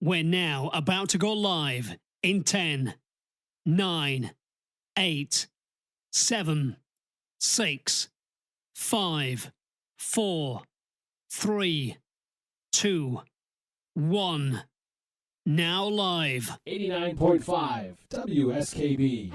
We're now about to go live in 10, 9, 8, 7, 6, 5, 4, 3, 2, 1. Now live. 89.5 WSKB.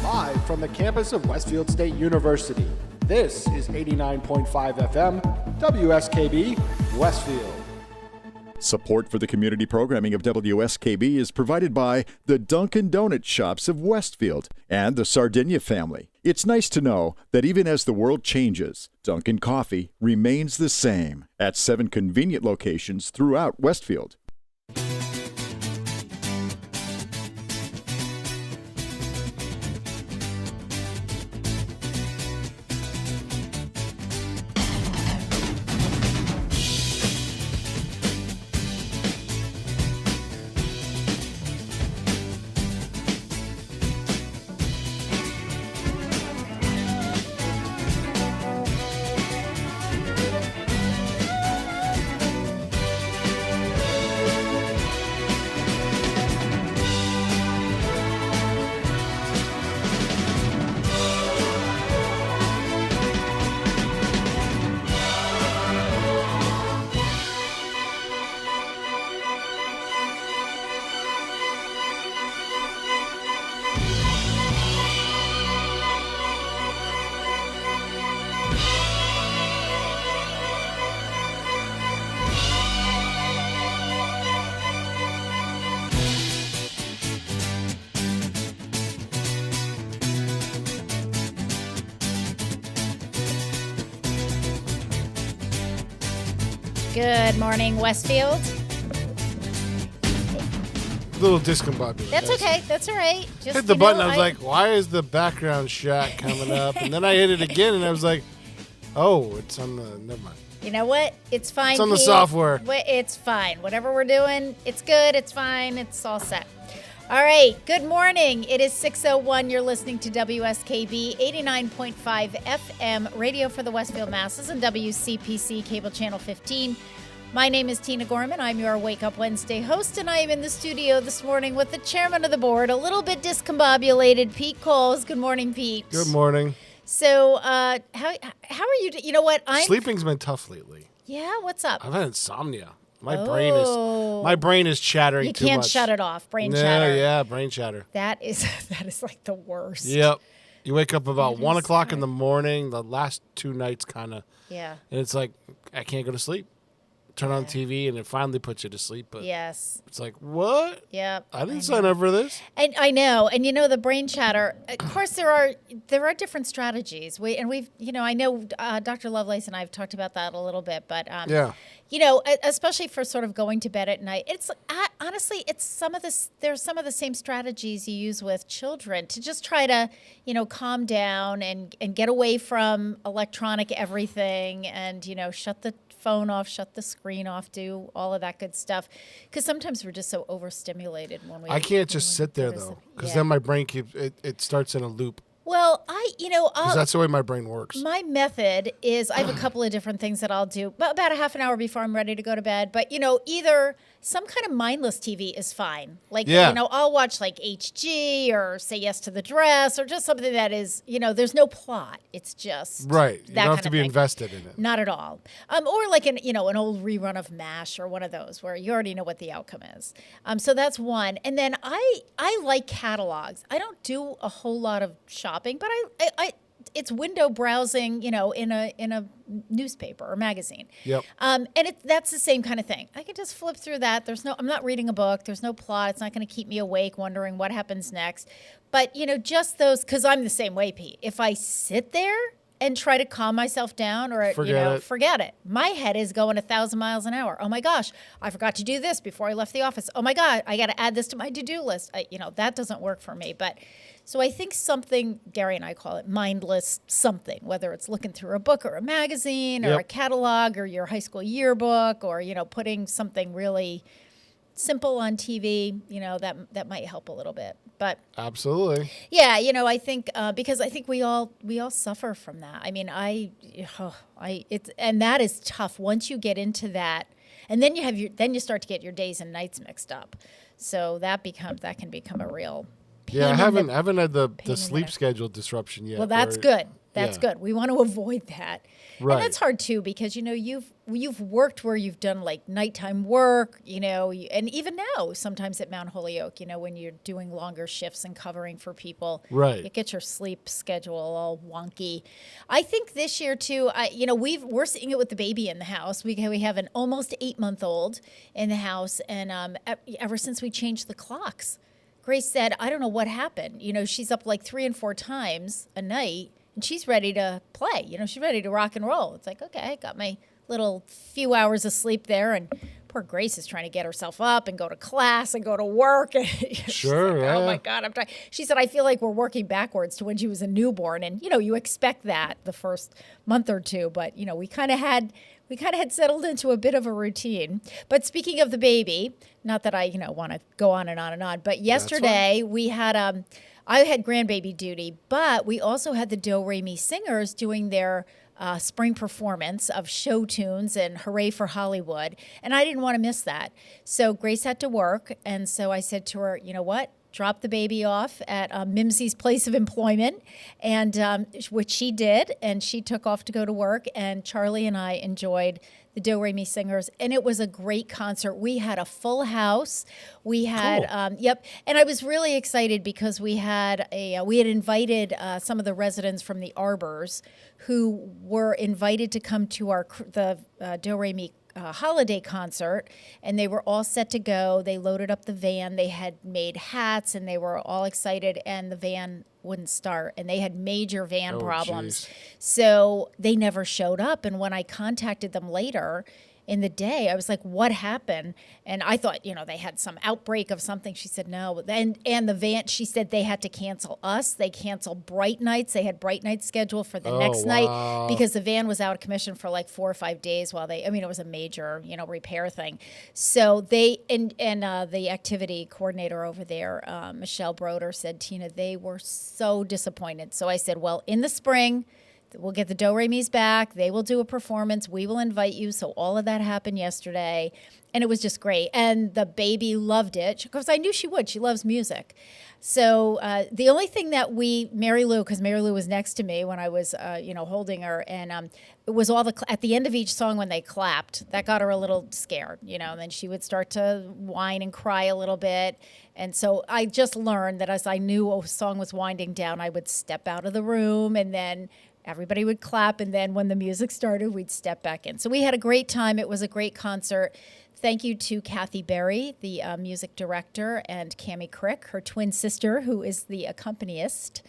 Live from the campus of Westfield State University, this is 89.5 FM, WSKB, Westfield. Support for the community programming of WSKB is provided by the Dunkin' Donut Shops of Westfield and the Sardinia family. It's nice to know that even as the world changes, Dunkin' Coffee remains the same at 7 convenient locations throughout Westfield. Good morning, Westfield. A little discombobulated. That's okay. That's all right. Just Hit the button. I was like, why is the background shot coming up? And then I hit it again, and I was like, oh, it's on the. Never mind. You know what? It's fine. It's on the Pete. software. It's fine. Whatever we're doing, it's good. It's fine. It's all set. All right. Good morning. It is 6:01. You're listening to WSKB 89.5 FM, radio for the Westfield masses, and WCPC cable channel 15. My name is Tina Gorman. I'm your Wake Up Wednesday host, and I am in the studio this morning with the chairman of the board, a little bit discombobulated, Pete Coles. Good morning, Pete. Good morning. So, how are you? You know what? Sleeping's been tough lately. Yeah, what's up? I've had insomnia. My brain is chattering too much. You can't shut it off. Brain chatter. Yeah, brain chatter. That is like the worst. Yep. You wake up about 1 o'clock in the morning. The last two nights, kind of. Yeah. And it's like I can't go to sleep. Turn on TV and it finally puts you to sleep. But yes. It's like, what? Yep. I didn't sign up for this. And I know. And you know, the brain chatter, of course there are different strategies. I know Dr. Lovelace and I have talked about that a little bit, but yeah. You know, especially for sort of going to bed at night, it's honestly, there's some of the same strategies you use with children to just try to, calm down and get away from electronic everything and, shut the phone off, shut the screen off, do all of that good stuff. Because sometimes we're just so overstimulated when we. I can't just sit there though, because then my brain it starts in a loop. Well, because that's the way my brain works. My method is I have a couple of different things that I'll do about a half an hour before I'm ready to go to bed. But, either some kind of mindless TV is fine. Like, I'll watch like HG or Say Yes to the Dress or just something that is, there's no plot. It's just right. You that don't have to be invested in it. Not at all. Or like an old rerun of MASH or one of those where you already know what the outcome is. So that's one. And then I like catalogs. I don't do a whole lot of shopping, but I it's window browsing, in a newspaper or magazine. Yep. And that's the same kind of thing. I can just flip through that. I'm not reading a book. There's no plot. It's not going to keep me awake wondering what happens next. But, just those, because I'm the same way, Pete. If I sit there and try to calm myself down or, forget it. My head is going 1,000 miles an hour. Oh my gosh, I forgot to do this before I left the office. Oh my God, I got to add this to my to-do list. That doesn't work for me. But so I think something, Gary and I call it mindless something, whether it's looking through a book or a magazine or a catalog or your high school yearbook or, putting something really simple on TV, that might help a little bit. But absolutely. Yeah, I think because I think we all suffer from that. I mean, and that is tough once you get into that. And then you start to get your days and nights mixed up. So that can become a real pain. Yeah, I haven't had the sleep schedule disruption yet. Well, that's good. That's good. We want to avoid that. Right. And that's hard too because you've worked where you've done like nighttime work, and even now sometimes at Mount Holyoke, when you're doing longer shifts and covering for people, right? It gets your sleep schedule all wonky. I think this year too, we're seeing it with the baby in the house. We have an almost 8-month-old in the house, and ever since we changed the clocks, Grace said, I don't know what happened. She's up like 3 and 4 times a night. And she's ready to play. She's ready to rock and roll. It's like, okay, I got my little few hours of sleep there. And poor Grace is trying to get herself up and go to class and go to work. Sure, like, yeah. Oh, my God, I'm trying. She said, I feel like we're working backwards to when she was a newborn. And, you expect that the first month or two. But, we kind of had settled into a bit of a routine. But speaking of the baby, not that I, want to go on and on and on. But yesterday we had I had grandbaby duty, but we also had the Do Re Mi singers doing their spring performance of show tunes and Hooray for Hollywood. And I didn't want to miss that. So Grace had to work. And so I said to her, you know what? Drop the baby off at Mimsy's place of employment, and which she did. And she took off to go to work. And Charlie and I enjoyed the Do Re Mi singers, and it was a great concert. We had a full house. We had, cool. And I was really excited because we had invited some of the residents from the Arbors who were invited to come to the Do Re Mi holiday concert, and they were all set to go. They loaded up the van. They had made hats, and they were all excited, and the van wouldn't start, and they had major van problems. Geez. So they never showed up, and when I contacted them later, in the day. I was like, what happened? And I thought, they had some outbreak of something. She said, no. And the van, she said they had to cancel us. They canceled Bright Nights. They had Bright Nights scheduled for the next night because the van was out of commission for like 4 or 5 days while it was a major, repair thing. So they, and the activity coordinator over there, Michelle Broder, said, Tina, they were so disappointed. So I said, well, in the spring, we'll get the Do-Re-Mi's back. They will do a performance. We will invite you. So all of that happened yesterday. And it was just great. And the baby loved it because I knew she would. She loves music. So the only thing that Mary Lou, because Mary Lou was next to me when I was, holding her, and it was at the end of each song when they clapped, that got her a little scared, and then she would start to whine and cry a little bit. And so I just learned that as I knew a song was winding down, I would step out of the room and then everybody would clap. And then when the music started, we'd step back in. So we had a great time. It was a great concert. Thank you to Kathy Berry, the music director, and Cammie Crick, her twin sister, who is the accompanist,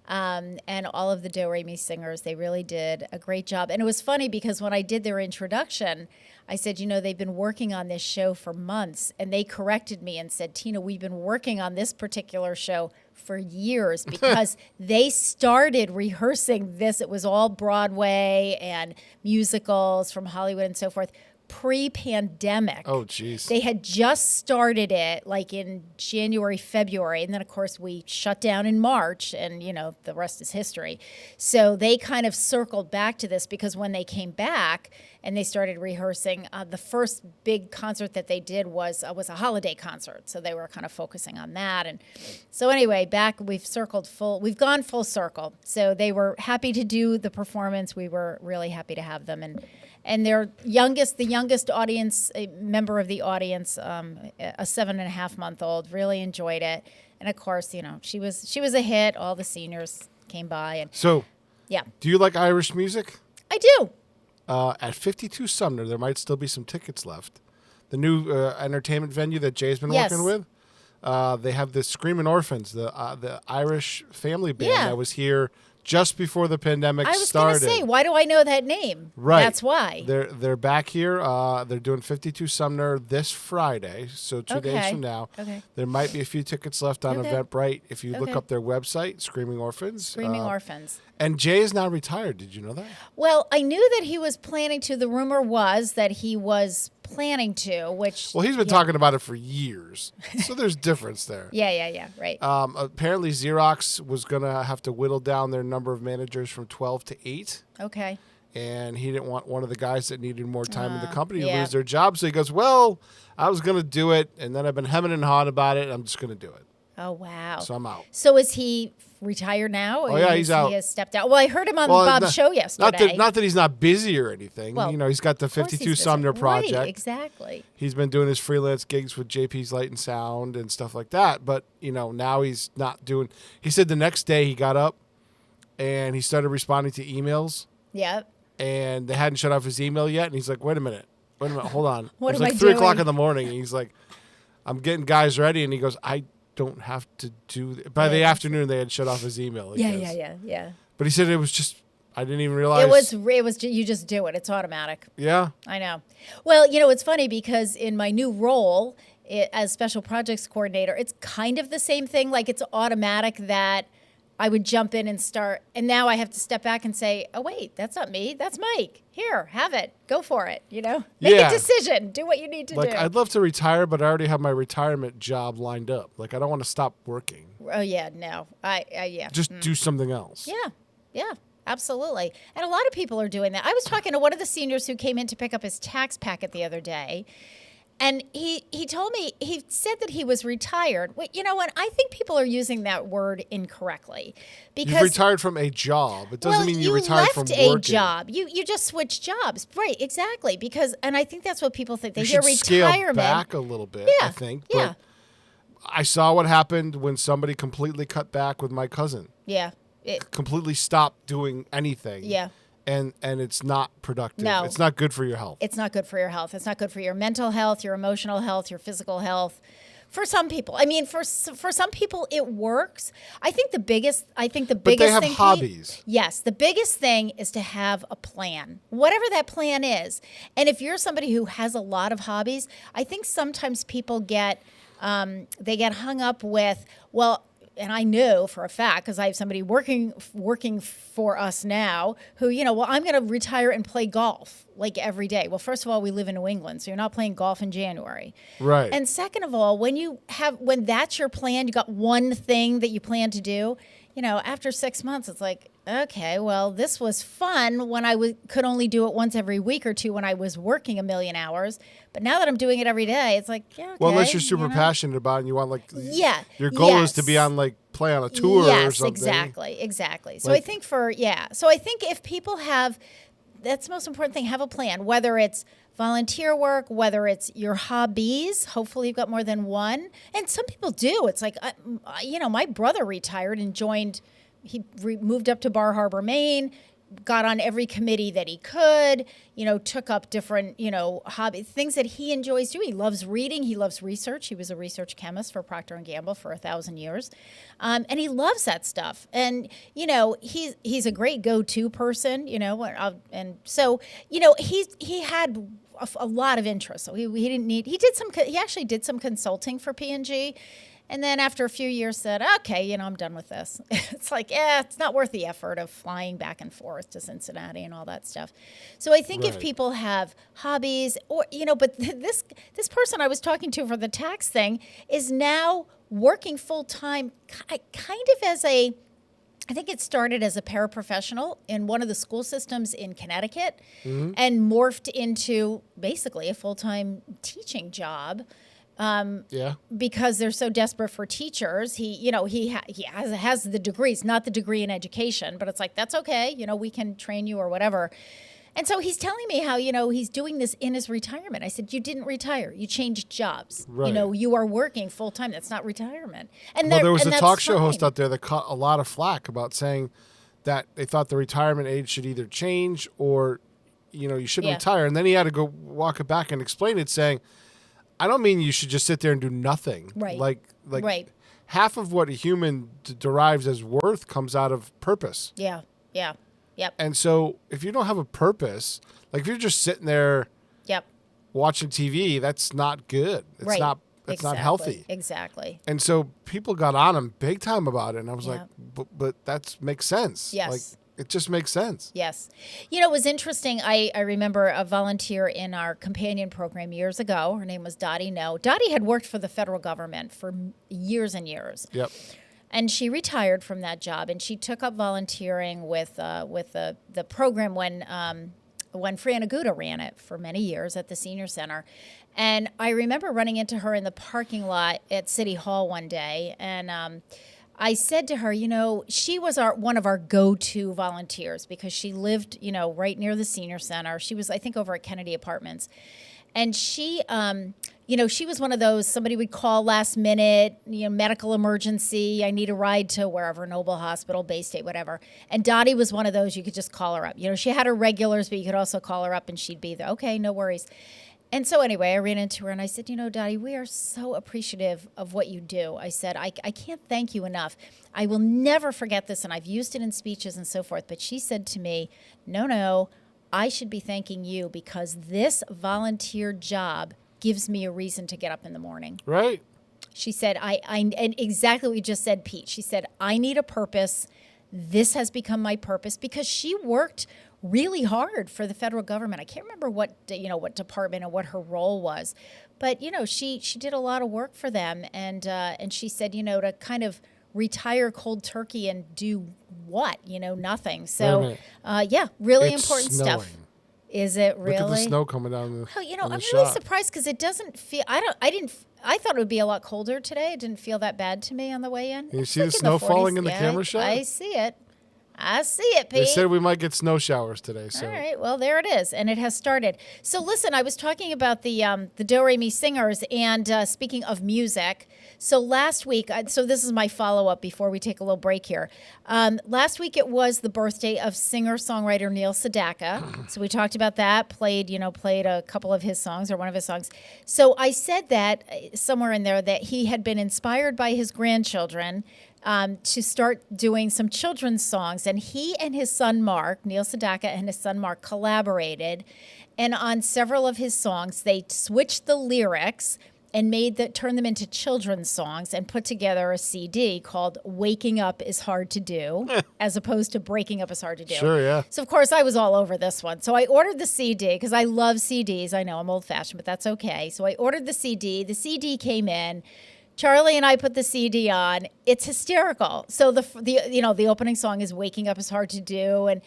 and all of the Do-Re-Mi singers. They really did a great job. And it was funny because when I did their introduction, I said, they've been working on this show for months. And they corrected me and said, Tina, we've been working on this particular show for years because they started rehearsing this. It was all Broadway and musicals from Hollywood and so forth. Pre-pandemic. Oh, geez. They had just started it like in January, February. And then, of course, we shut down in March and, the rest is history. So they kind of circled back to this because when they came back and they started rehearsing, the first big concert that they did was a holiday concert. So they were kind of focusing on that. And so anyway, we've gone full circle. So they were happy to do the performance. We were really happy to have them. And the youngest audience member of the audience, a 7.5-month-old, really enjoyed it. And of course, she was a hit. All the seniors came by, and so yeah. Do you like Irish music? I do. At 52 Sumner, there might still be some tickets left. The new entertainment venue that Jay's been working with. They have the Screaming Orphans, the Irish family band that was here just before the pandemic started. I was going to say, why do I know that name? Right. That's why. They're back here. They're doing 52 Sumner this Friday, so 2 days from now. Okay. There might be a few tickets left on Eventbrite if you look up their website, Screaming Orphans. Screaming Orphans. And Jay is now retired. Did you know that? Well, I knew that he was planning to. The rumor was that he was planning to, which... Well, he's been talking about it for years, so there's difference there. Yeah, right. Apparently, Xerox was going to have to whittle down their number of managers from 12 to 8. Okay. And he didn't want one of the guys that needed more time in the company to lose their job. So he goes, well, I was going to do it, and then I've been hemming and hawing about it, and I'm just going to do it. Oh, wow. So I'm out. So is he retired now? Oh, yeah, he's out. He has stepped out. Well, I heard him on Bob's show yesterday. Not that he's not busy or anything. Well, he's got the 52 Sumner project. Right, exactly. He's been doing his freelance gigs with JP's Light and Sound and stuff like that. But, now he's not doing... He said the next day he got up and he started responding to emails. Yep. And they hadn't shut off his email yet. And he's like, wait a minute, hold on. What it was am like I 3 doing? o'clock in the morning. And he's like, I'm getting guys ready. And he goes, I don't have to do... By the afternoon, they had shut off his email. Yeah. But he said it was just... I didn't even realize... It was you just do it. It's automatic. Yeah. I know. Well, it's funny because in my new role as special projects coordinator, it's kind of the same thing. Like it's automatic that I would jump in and start. And now I have to step back and say, oh, wait, that's not me. That's Mike. Here, have it. Go for it. Make a decision. Do what you need to do. I'd love to retire, but I already have my retirement job lined up. I don't want to stop working. Oh, yeah, no. Yeah. Just do something else. Yeah. Absolutely. And a lot of people are doing that. I was talking to one of the seniors who came in to pick up his tax packet the other day. And he told me, he said that he was retired. Well, what? I think people are using that word incorrectly. Because you've retired from a job. It doesn't mean you retired from working. You left a job. You just switched jobs. Right, exactly. And I think that's what people think. They hear retirement. Scale back a little bit, I think. Yeah. But I saw what happened when somebody completely cut back with my cousin. Yeah. Completely stopped doing anything. Yeah. And it's not productive. No. It's not good for your health. It's not good for your health. It's not good for your mental health, your emotional health, your physical health. For some people, I mean, for some people, it works. I think the biggest But they thing, have Pete, hobbies. yes, the biggest thing is to have a plan, whatever that plan is. And if you're somebody who has a lot of hobbies, I think sometimes people get they get hung up with, well, and I know for a fact, because I have somebody working for us now who, well, I'm going to retire and play golf like every day. Well, first of all, we live in New England, so you're not playing golf in January. Right. And second of all, when that's your plan, you got one thing that you plan to do, after 6 months, it's like, okay, well, this was fun when I could only do it once every week or two when I was working a million hours. But now that I'm doing it every day, it's like, yeah, okay. Well, unless you're super passionate about it and you want yeah, your goal is to be on play on a tour or something. Exactly. So I think if people have, that's the most important thing, have a plan, whether it's volunteer work, whether it's your hobbies. Hopefully you've got more than one. And some people do. It's like, my brother retired and moved up to Bar Harbor, Maine, got on every committee that he could, took up different, hobby things that he enjoys doing. He loves reading. He loves research. He was a research chemist for Procter & Gamble for 1,000 years. And he loves that stuff. And, he's a great go-to person, and so, he had a lot of interest. So he actually did some consulting for P&G. And then after a few years said, okay, I'm done with this. It's like, it's not worth the effort of flying back and forth to Cincinnati and all that stuff. So I think if people have hobbies or, but this person I was talking to for the tax thing is now working full time, kind of as I think it started as a paraprofessional in one of the school systems in Connecticut and morphed into basically a full-time teaching job. Because they're so desperate for teachers. He has the degrees, not the degree in education, but it's like, that's okay. We can train you or whatever. And so he's telling me how, he's doing this in his retirement. I said, you didn't retire. You changed jobs. Right. You are working full time. That's not retirement. And there was a talk show host out there that caught a lot of flack about saying that they thought the retirement age should either change or, you shouldn't retire. And then he had to go walk it back and explain it, saying, I don't mean you should just sit there and do nothing. Right. Like half of what a human derives as worth comes out of purpose. Yeah. Yep. And so if you don't have a purpose, like if you're just sitting there watching TV, that's not good. It's not healthy. Exactly. And so people got on him big time about it. And I was like, but that makes sense. Yes. Like, it just makes sense. Yes. It was interesting. I remember a volunteer in our companion program years ago. Her name was Dottie No. Dottie had worked for the federal government for years and years. Yep. And she retired from that job, and she took up volunteering with the program when Fran Aguda ran it for many years at the senior center. And I remember running into her in the parking lot at City Hall one day, and I said to her, she was one of our go-to volunteers because she lived, right near the senior center. She was, I think, over at Kennedy Apartments. And she, she was one of those, somebody would call last minute, medical emergency. I need a ride to wherever, Noble Hospital, Bay State, whatever. And Dottie was one of those, you could just call her up. She had her regulars, but you could also call her up and she'd be there. Okay, no worries. And so anyway, I ran into her and I said, Dottie, we are so appreciative of what you do. I said, I can't thank you enough. I will never forget this, and I've used it in speeches and so forth. But she said to me, no, I should be thanking you because this volunteer job gives me a reason to get up in the morning. Right. She said, and exactly what you just said, Pete. She said, I need a purpose. This has become my purpose because she worked really hard for the federal government. I can't remember what department and what her role was, but she did a lot of work for them, and she said to kind of retire cold turkey and do what nothing. So really it's important snowing. Stuff. Is it really? Look at the snow coming down the. Well, I'm really surprised because it doesn't feel. I thought it would be a lot colder today. It didn't feel that bad to me on the way in. You see the snow falling in the camera shot? I see it. I see it, Pete. They said we might get snow showers today. So. All right, well, there it is, and it has started. So listen, I was talking about the Do-Re-Mi singers, and speaking of music, so last week, so this is my follow-up before we take a little break here. Last week it was the birthday of singer-songwriter Neil Sedaka. So we talked about that, played a couple of his songs, or one of his songs. So I said that somewhere in there that he had been inspired by his grandchildren to start doing some children's songs. And he and his son Mark, Neil Sedaka and his son Mark, collaborated. And on several of his songs, they switched the lyrics and turned them into children's songs and put together a CD called Waking Up is Hard to Do, as opposed to Breaking Up is Hard to Do. Sure, yeah. So, of course, I was all over this one. So I ordered the CD because I love CDs. I know I'm old-fashioned, but that's okay. So I ordered the CD. The CD came in. Charlie and I put the CD on. It's hysterical. So the opening song is "Waking Up is Hard to Do" and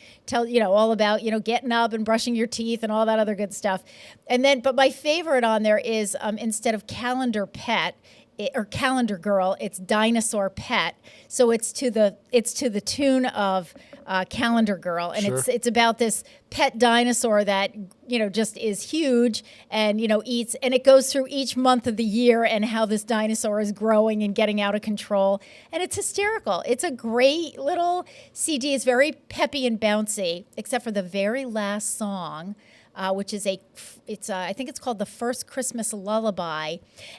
all about getting up and brushing your teeth and all that other good stuff. And then, but my favorite on there is instead of Calendar Pet or Calendar Girl, it's Dinosaur Pet. So it's to the tune of Calendar Girl, and Sure. it's about this pet dinosaur that just is huge and eats, and it goes through each month of the year and how this dinosaur is growing and getting out of control, and it's hysterical. It's a great little CD. It's very peppy and bouncy, except for the very last song, which is I think it's called The First Christmas Lullaby,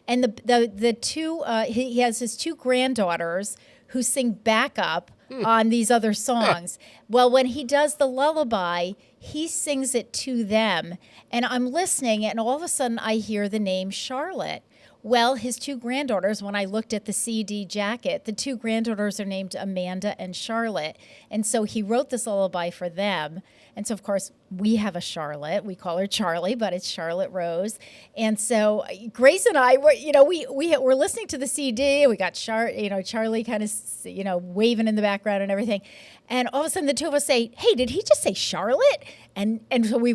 and the two he has his two granddaughters who sing backup on these other songs. Well, when he does the lullaby, he sings it to them, and I'm listening, and all of a sudden I hear the name Charlotte. Well, his two granddaughters, when I looked at the CD jacket, the two granddaughters are named Amanda and Charlotte. And so he wrote this lullaby for them. And so, of course, we have a Charlotte. We call her Charlie, but it's Charlotte Rose. And so Grace and I were listening to the CD. We got Charlie kind of waving in the background and everything. And all of a sudden the two of us say, "Hey, did he just say Charlotte?" And so we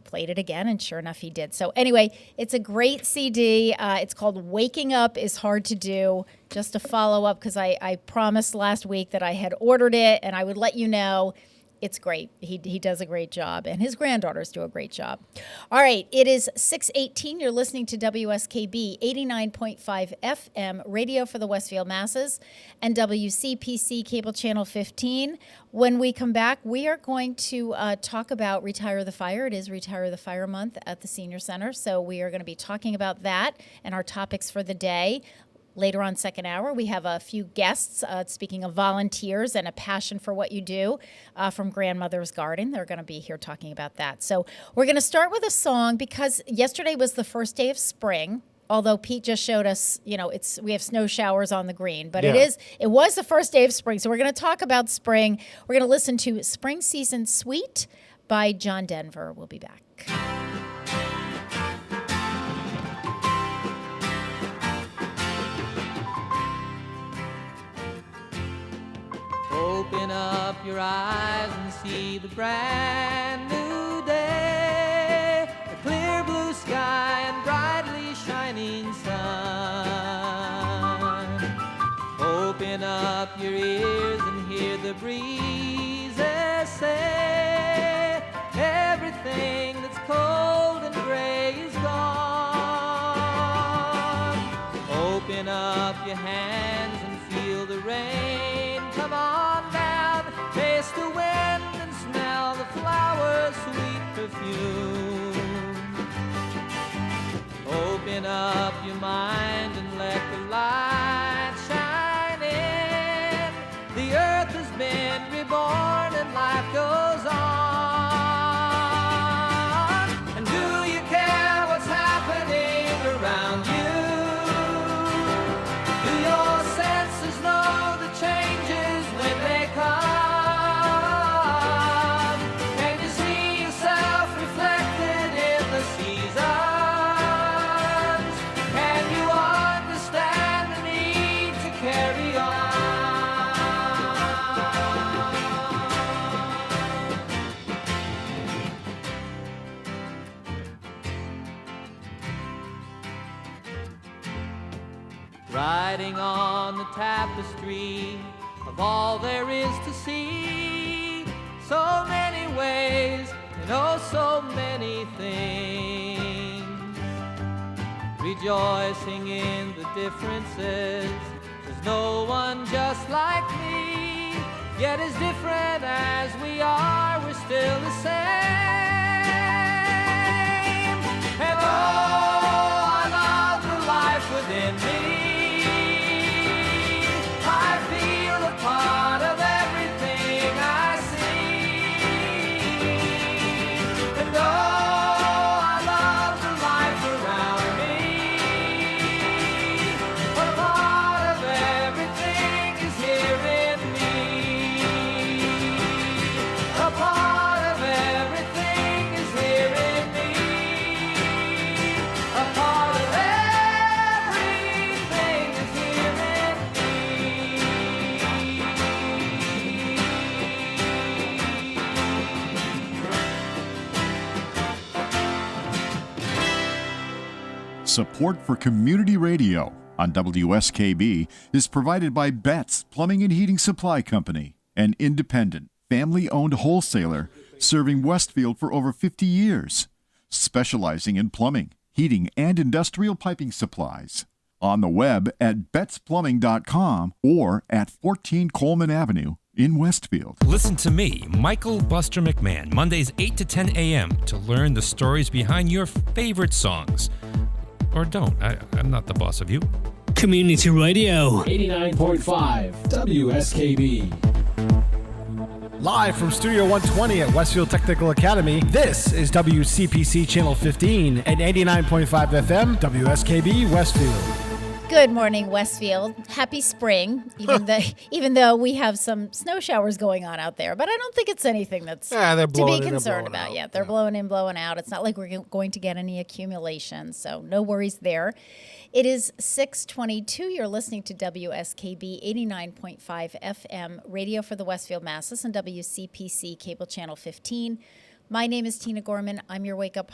played it again, and sure enough, he did. So anyway, it's a great CD. It's called Waking Up is Hard to Do. Just to follow up, because I promised last week that I had ordered it, and I would let you know. It's great. He does a great job, and his granddaughters do a great job. All right, it is 6:18. You're listening to WSKB 89.5 FM, radio for the Westfield masses, and WCPC cable channel 15. When we come back, we are going to talk about Retire the Fire. It is Retire the Fire Month at the Senior Center, so we are going to be talking about that and our topics for the day. Later on, second hour, we have a few guests, speaking of volunteers and a passion for what you do, from Grandmother's Garden. They're going to be here talking about that. So we're going to start with a song because yesterday was the first day of spring. Although Pete just showed us, we have snow showers on the green, but Yeah. it was the first day of spring. So we're going to talk about spring. We're going to listen to Spring Season Suite by John Denver. We'll be back. Open up your eyes and see the brand new day, a clear blue sky and brightly shining sun. Open up your ears and hear the breezes say, everything that's cold and gray is gone. Open up your hands and feel the rain. Come on down, taste the wind and smell the flowers' sweet perfume. Open up your mind and let the light shine in. The earth has been reborn and life goes on. And do you care what's happening around you? Do your senses know the changes when they come? Can you see yourself reflected in the seasons? Can you understand the need to carry on? Riding on the tapestry of of all there is to see. So many ways and oh so many things. Rejoicing in the differences. There's no one just like me. Yet as different as we are, we're still the same. And oh, I love the life within me. I feel a part of everything I see. And oh, I love the life around me. A part of everything is here in me. A part of everything is here in me. A part of everything is here in me. Support for community radio on WSKB is provided by Betts Plumbing and Heating Supply Company, an independent, family-owned wholesaler serving Westfield for over 50 years, specializing in plumbing, heating, and industrial piping supplies. On the web at bettsplumbing.com or at 14 Coleman Avenue in Westfield. Listen to me, Michael Buster McMahon, Mondays 8 to 10 a.m. to learn the stories behind your favorite songs. Or don't. I'm not the boss of you. Community Radio. 89.5 WSKB. Live from Studio 120 at Westfield Technical Academy, this is WCPC Channel 15 and 89.5 FM, WSKB Westfield. Good morning, Westfield. Happy spring, even though we have some snow showers going on out there. But I don't think it's anything that's they're to blowing be in and concerned blowing about. out. Yeah, they're blowing in, blowing out. It's not like we're going to get any accumulation, so no worries there. It is 6:22. You're listening to WSKB 89.5 FM, radio for the Westfield Masses, and WCPC Cable Channel 15. My name is Tina Gorman. I'm your Wake Up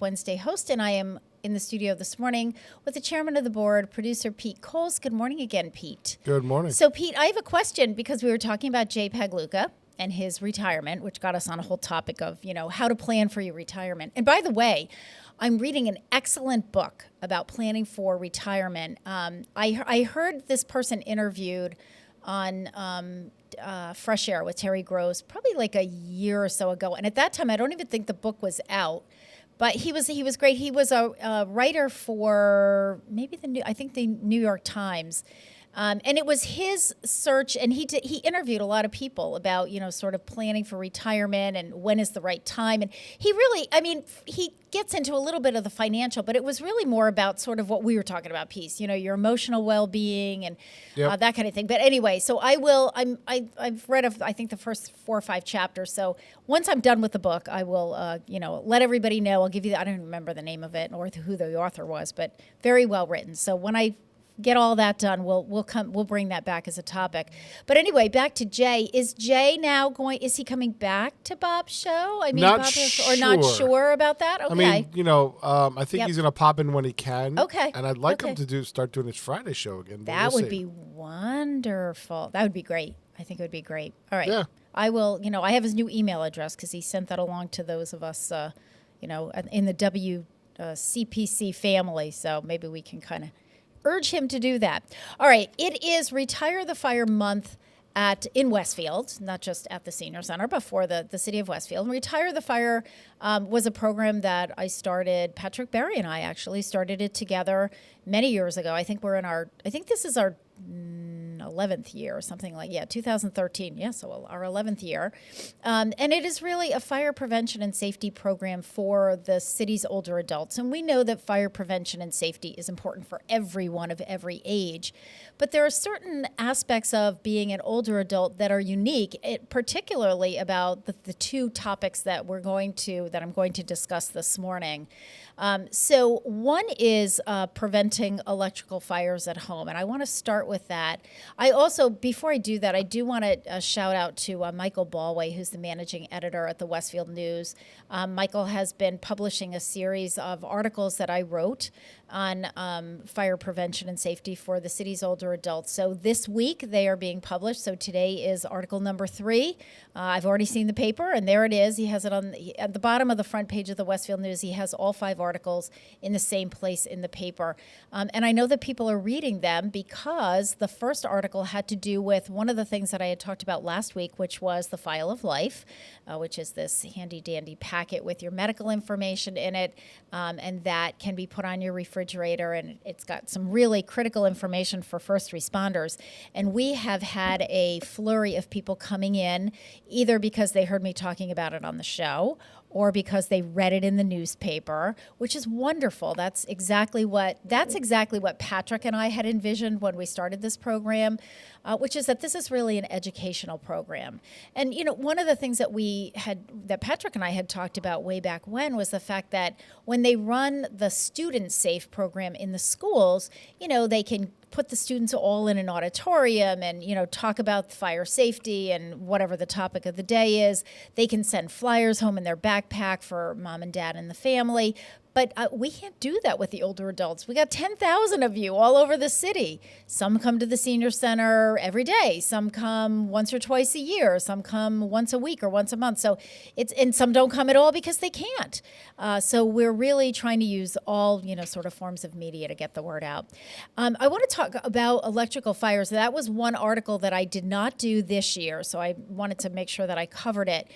Wednesday host, and I am in the studio this morning with the chairman of the board, producer Pete Coles. Good morning again, Pete. Good morning. So, Pete, I have a question because we were talking about Jay Pagluka and his retirement, which got us on a whole topic of, how to plan for your retirement. And by the way, I'm reading an excellent book about planning for retirement. I heard this person interviewed on Fresh Air with Terry Gross probably like a year or so ago. And at that time, I don't even think the book was out. But he was great. He was a writer for maybe the New York Times. And it was his search, and he interviewed a lot of people about, sort of planning for retirement and when is the right time. And he really, he gets into a little bit of the financial, but it was really more about sort of what we were talking about, Peace, your emotional well-being and that kind of thing. But anyway, so I've read, I think, the first 4 or 5 chapters. So once I'm done with the book, I will, let everybody know. I'll give you, I don't remember the name of it or who the author was, but very well written. So when I get all that done, we'll bring that back as a topic. But anyway, back to Jay. Is Jay now is he coming back to Bob's show? Not sure. Or not sure about that? Okay. I think he's going to pop in when he can. Okay. And I'd like him to start doing his Friday show again. That would be wonderful. That would be great. I think it would be great. All right. Yeah. I will, I have his new email address because he sent that along to those of us, in the WCPC family. So maybe we can kind of urge him to do that. All right, it is Retire the Fire Month in Westfield, not just at the Senior Center, but for the city of Westfield. And Retire the Fire was a program that I started. Patrick Berry and I actually started it together many years ago. I think this is our 11th year or something 2013. Yeah, so our 11th year. And it is really a fire prevention and safety program for the city's older adults. And we know that fire prevention and safety is important for everyone of every age. But there are certain aspects of being an older adult that are unique, particularly about the 2 topics that I'm going to discuss this morning. So one is preventing electrical fires at home, and I want to start with that. I also, before I do that, I do want to shout out to Michael Ballway, who's the managing editor at the Westfield News. Michael has been publishing a series of articles that I wrote on fire prevention and safety for the city's older adults. So this week they are being published. So today is article number 3. I've already seen the paper, and there it is. He has it at the bottom of the front page of the Westfield News. He has all 5 articles in the same place in the paper. And I know that people are reading them because the first article had to do with one of the things that I had talked about last week, which was the File of Life, which is this handy-dandy packet with your medical information in it, and that can be put on your refrigerator, and it's got some really critical information for first responders. And we have had a flurry of people coming in, either because they heard me talking about it on the show or because they read it in the newspaper, which is wonderful. That's exactly what Patrick and I had envisioned when we started this program, which is that this is really an educational program. And one of the things that Patrick and I had talked about way back when was the fact that when they run the Student Safe program in the schools, they can put the students all in an auditorium and, talk about fire safety and whatever the topic of the day is. They can send flyers home in their backpack for mom and dad and the family. But we can't do that with the older adults. We got 10,000 of you all over the city. Some come to the senior center every day. Some come once or twice a year. Some come once a week or once a month. And some don't come at all because they can't. So we're really trying to use all, sort of forms of media to get the word out. I want to talk about electrical fires. That was one article that I did not do this year, so I wanted to make sure that I covered it.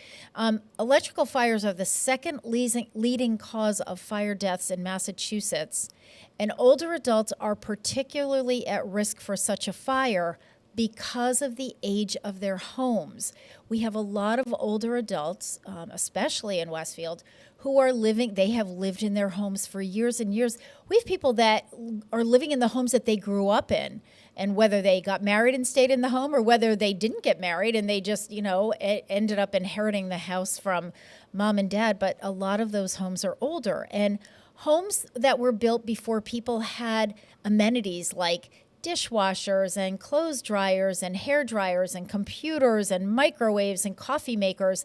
Electrical fires are the second leading cause of fire deaths in Massachusetts, and older adults are particularly at risk for such a fire because of the age of their homes. We have a lot of older adults, especially in Westfield, who have lived in their homes for years and years. We have people that are living in the homes that they grew up in, and whether they got married and stayed in the home or whether they didn't get married and they just, ended up inheriting the house from mom and dad. But a lot of those homes are older, and homes that were built before people had amenities like dishwashers and clothes dryers and hair dryers and computers and microwaves and coffee makers,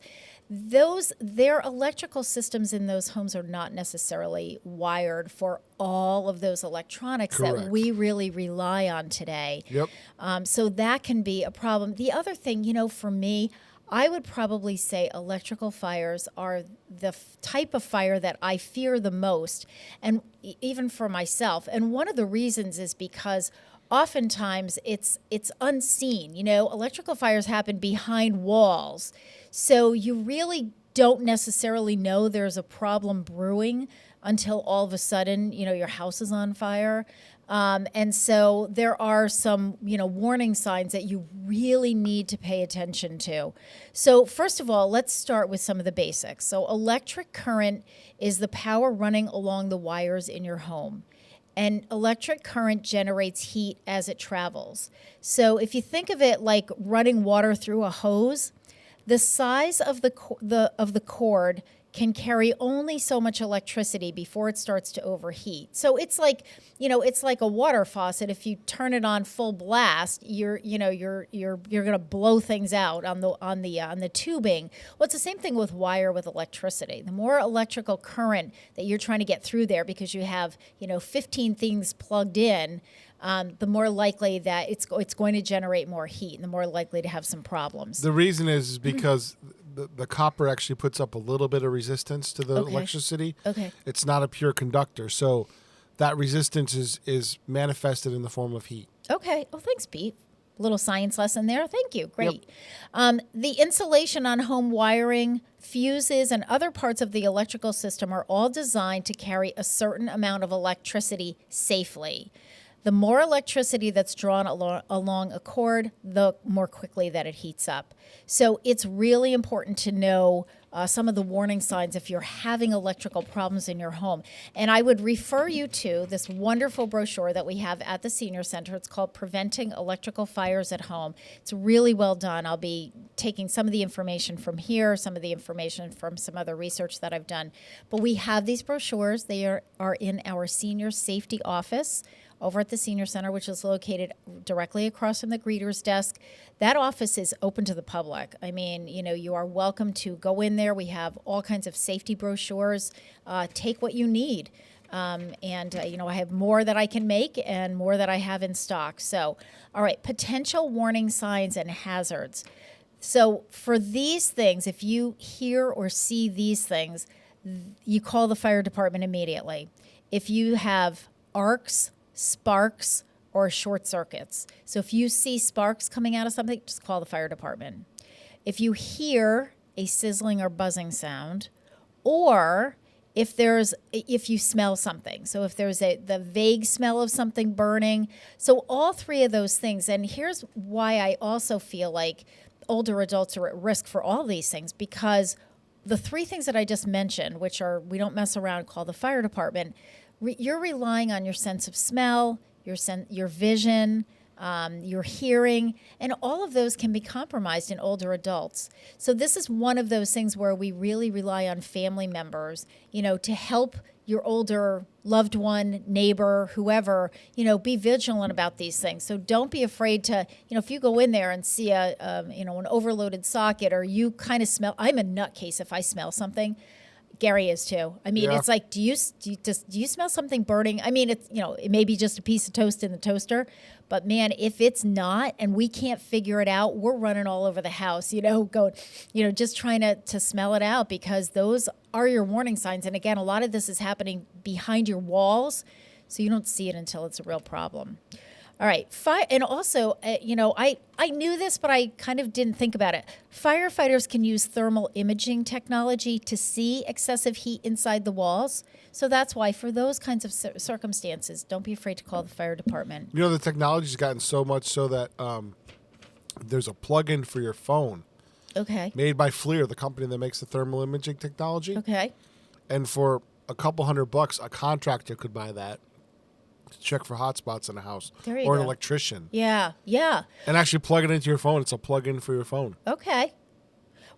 their electrical systems in those homes are not necessarily wired for all of those electronics that we really rely on today. Yep. So that can be a problem. The other thing, for me, I would probably say electrical fires are the type of fire that I fear the most, and even for myself. And one of the reasons is because oftentimes it's unseen. Electrical fires happen behind walls, so you really don't necessarily know there's a problem brewing until all of a sudden, your house is on fire. And so there are some, warning signs that you really need to pay attention to. So first of all, let's start with some of the basics. So electric current is the power running along the wires in your home. And electric current generates heat as it travels. So if you think of it like running water through a hose, the size of the cord can carry only so much electricity before it starts to overheat. So it's like, it's like a water faucet. If you turn it on full blast, you're going to blow things out on the tubing. Well, it's the same thing with wire with electricity. The more electrical current that you're trying to get through there because you have, 15 things plugged in, the more likely that it's going to generate more heat and the more likely to have some problems. The reason is because the copper actually puts up a little bit of resistance to the electricity. Okay. It's not a pure conductor, so that resistance is manifested in the form of heat. Okay. Oh, thanks, Pete. Little science lesson there. Thank you. Great. Yep. The insulation on home wiring, fuses, and other parts of the electrical system are all designed to carry a certain amount of electricity safely. The more electricity that's drawn along a cord, the more quickly that it heats up. So it's really important to know some of the warning signs if you're having electrical problems in your home. And I would refer you to this wonderful brochure that we have at the Senior Center. It's called Preventing Electrical Fires at Home. It's really well done. I'll be taking some of the information from here, some of the information from some other research that I've done. But we have these brochures. They are in our senior safety office over at the Senior Center, which is located directly across from the greeter's desk. That office is open to the public. I mean, you are welcome to go in there. We have all kinds of safety brochures. Take what you need. I have more that I can make and more that I have in stock. So, all right, potential warning signs and hazards. So for these things, if you hear or see these things, you call the fire department immediately. If you have arcs, sparks, or short circuits. So if you see sparks coming out of something, just call the fire department. If you hear a sizzling or buzzing sound, or if you smell something, so if there's the vague smell of something burning, so all three of those things. And here's why I also feel like older adults are at risk for all these things, because the three things that I just mentioned, which are we don't mess around, call the fire department, you're relying on your sense of smell, your vision, your hearing, and all of those can be compromised in older adults. So this is one of those things where we really rely on family members, to help your older loved one, neighbor, whoever, be vigilant about these things. So don't be afraid to, if you go in there and see an overloaded socket, or you kind of smell, I'm a nutcase if I smell something. Gary is too. I mean, It's like, do you smell something burning? I mean, it's, it may be just a piece of toast in the toaster, but man, if it's not, and we can't figure it out, we're running all over the house, going, just trying to smell it out, because those are your warning signs. And again, a lot of this is happening behind your walls, so you don't see it until it's a real problem. All right. And also, I knew this, but I kind of didn't think about it. Firefighters can use thermal imaging technology to see excessive heat inside the walls. So that's why, for those kinds of circumstances, don't be afraid to call the fire department. The technology's gotten so much so that there's a plug-in for your phone. Okay. Made by FLIR, the company that makes the thermal imaging technology. Okay. And for a couple $100, a contractor could buy that. Check for hotspots in a house, or an electrician. Yeah. And actually plug it into your phone. It's a plug-in for your phone. Okay.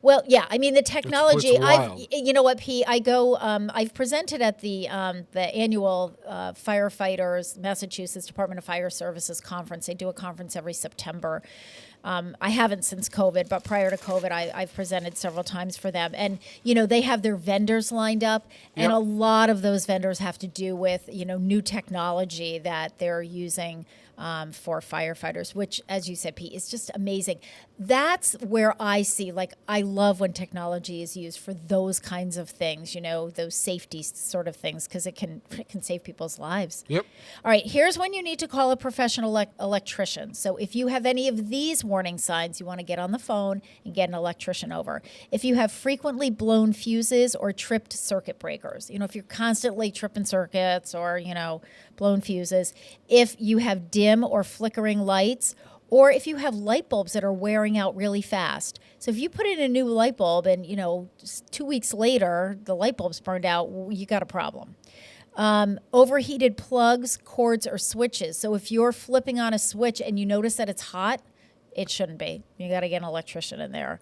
Well, yeah. I mean, the technology. It's wild. You know what, P? I go. I've presented at the annual Firefighters Massachusetts Department of Fire Services conference. They do a conference every September. I haven't since COVID, but prior to COVID, I've presented several times for them. And, they have their vendors lined up, and a lot of those vendors have to do with, new technology that they're using for firefighters, which, as you said, Pete, is just amazing. That's where I see, I love when technology is used for those kinds of things, those safety sort of things, because it can save people's lives. Yep. All right, here's when you need to call a professional electrician. So if you have any of these warning signs, you want to get on the phone and get an electrician over. If you have frequently blown fuses or tripped circuit breakers, if you're constantly tripping circuits or, blown fuses, if you have dim or flickering lights, or if you have light bulbs that are wearing out really fast. So if you put in a new light bulb and, 2 weeks later, the light bulb's burned out, you got a problem. Overheated plugs, cords, or switches. So if you're flipping on a switch and you notice that it's hot, it shouldn't be. You got to get an electrician in there.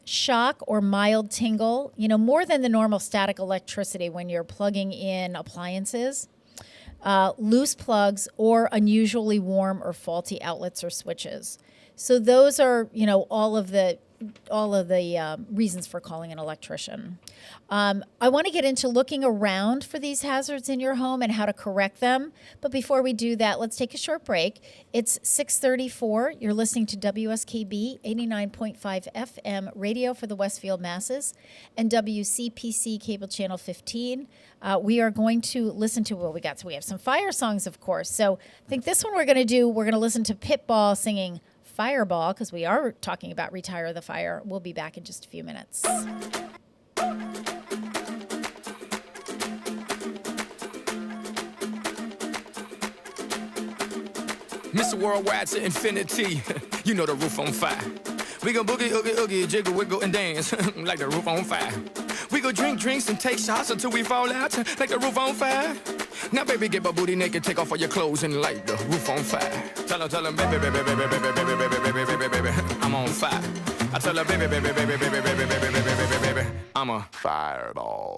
Shock or mild tingle, more than the normal static electricity when you're plugging in appliances. Loose plugs, or unusually warm or faulty outlets or switches. So those are, all of the reasons for calling an electrician. I want to get into looking around for these hazards in your home and how to correct them. But before we do that, let's take a short break. It's 6:34. You're listening to WSKB 89.5 FM radio for the Westfield masses and WCPC cable channel 15. We are going to listen to what we got. So we have some fire songs, of course. So I think this one we're going to listen to Pitbull singing Fireball, because we are talking about Retire the Fire. We'll be back in just a few minutes. Mr. Worldwide to infinity. You know the roof on fire. We go boogie, oogie, oogie, jiggle, wiggle, and dance like the roof on fire. We go drink drinks and take shots until we fall out like the roof on fire. Now, baby, get my booty naked, take off all your clothes and light the roof on fire. Tell her, baby, baby, baby, baby, baby, baby, baby, baby, baby, I'm on fire. I tell her, baby, baby, baby, baby, baby, baby, baby, baby, baby, I'm a fireball.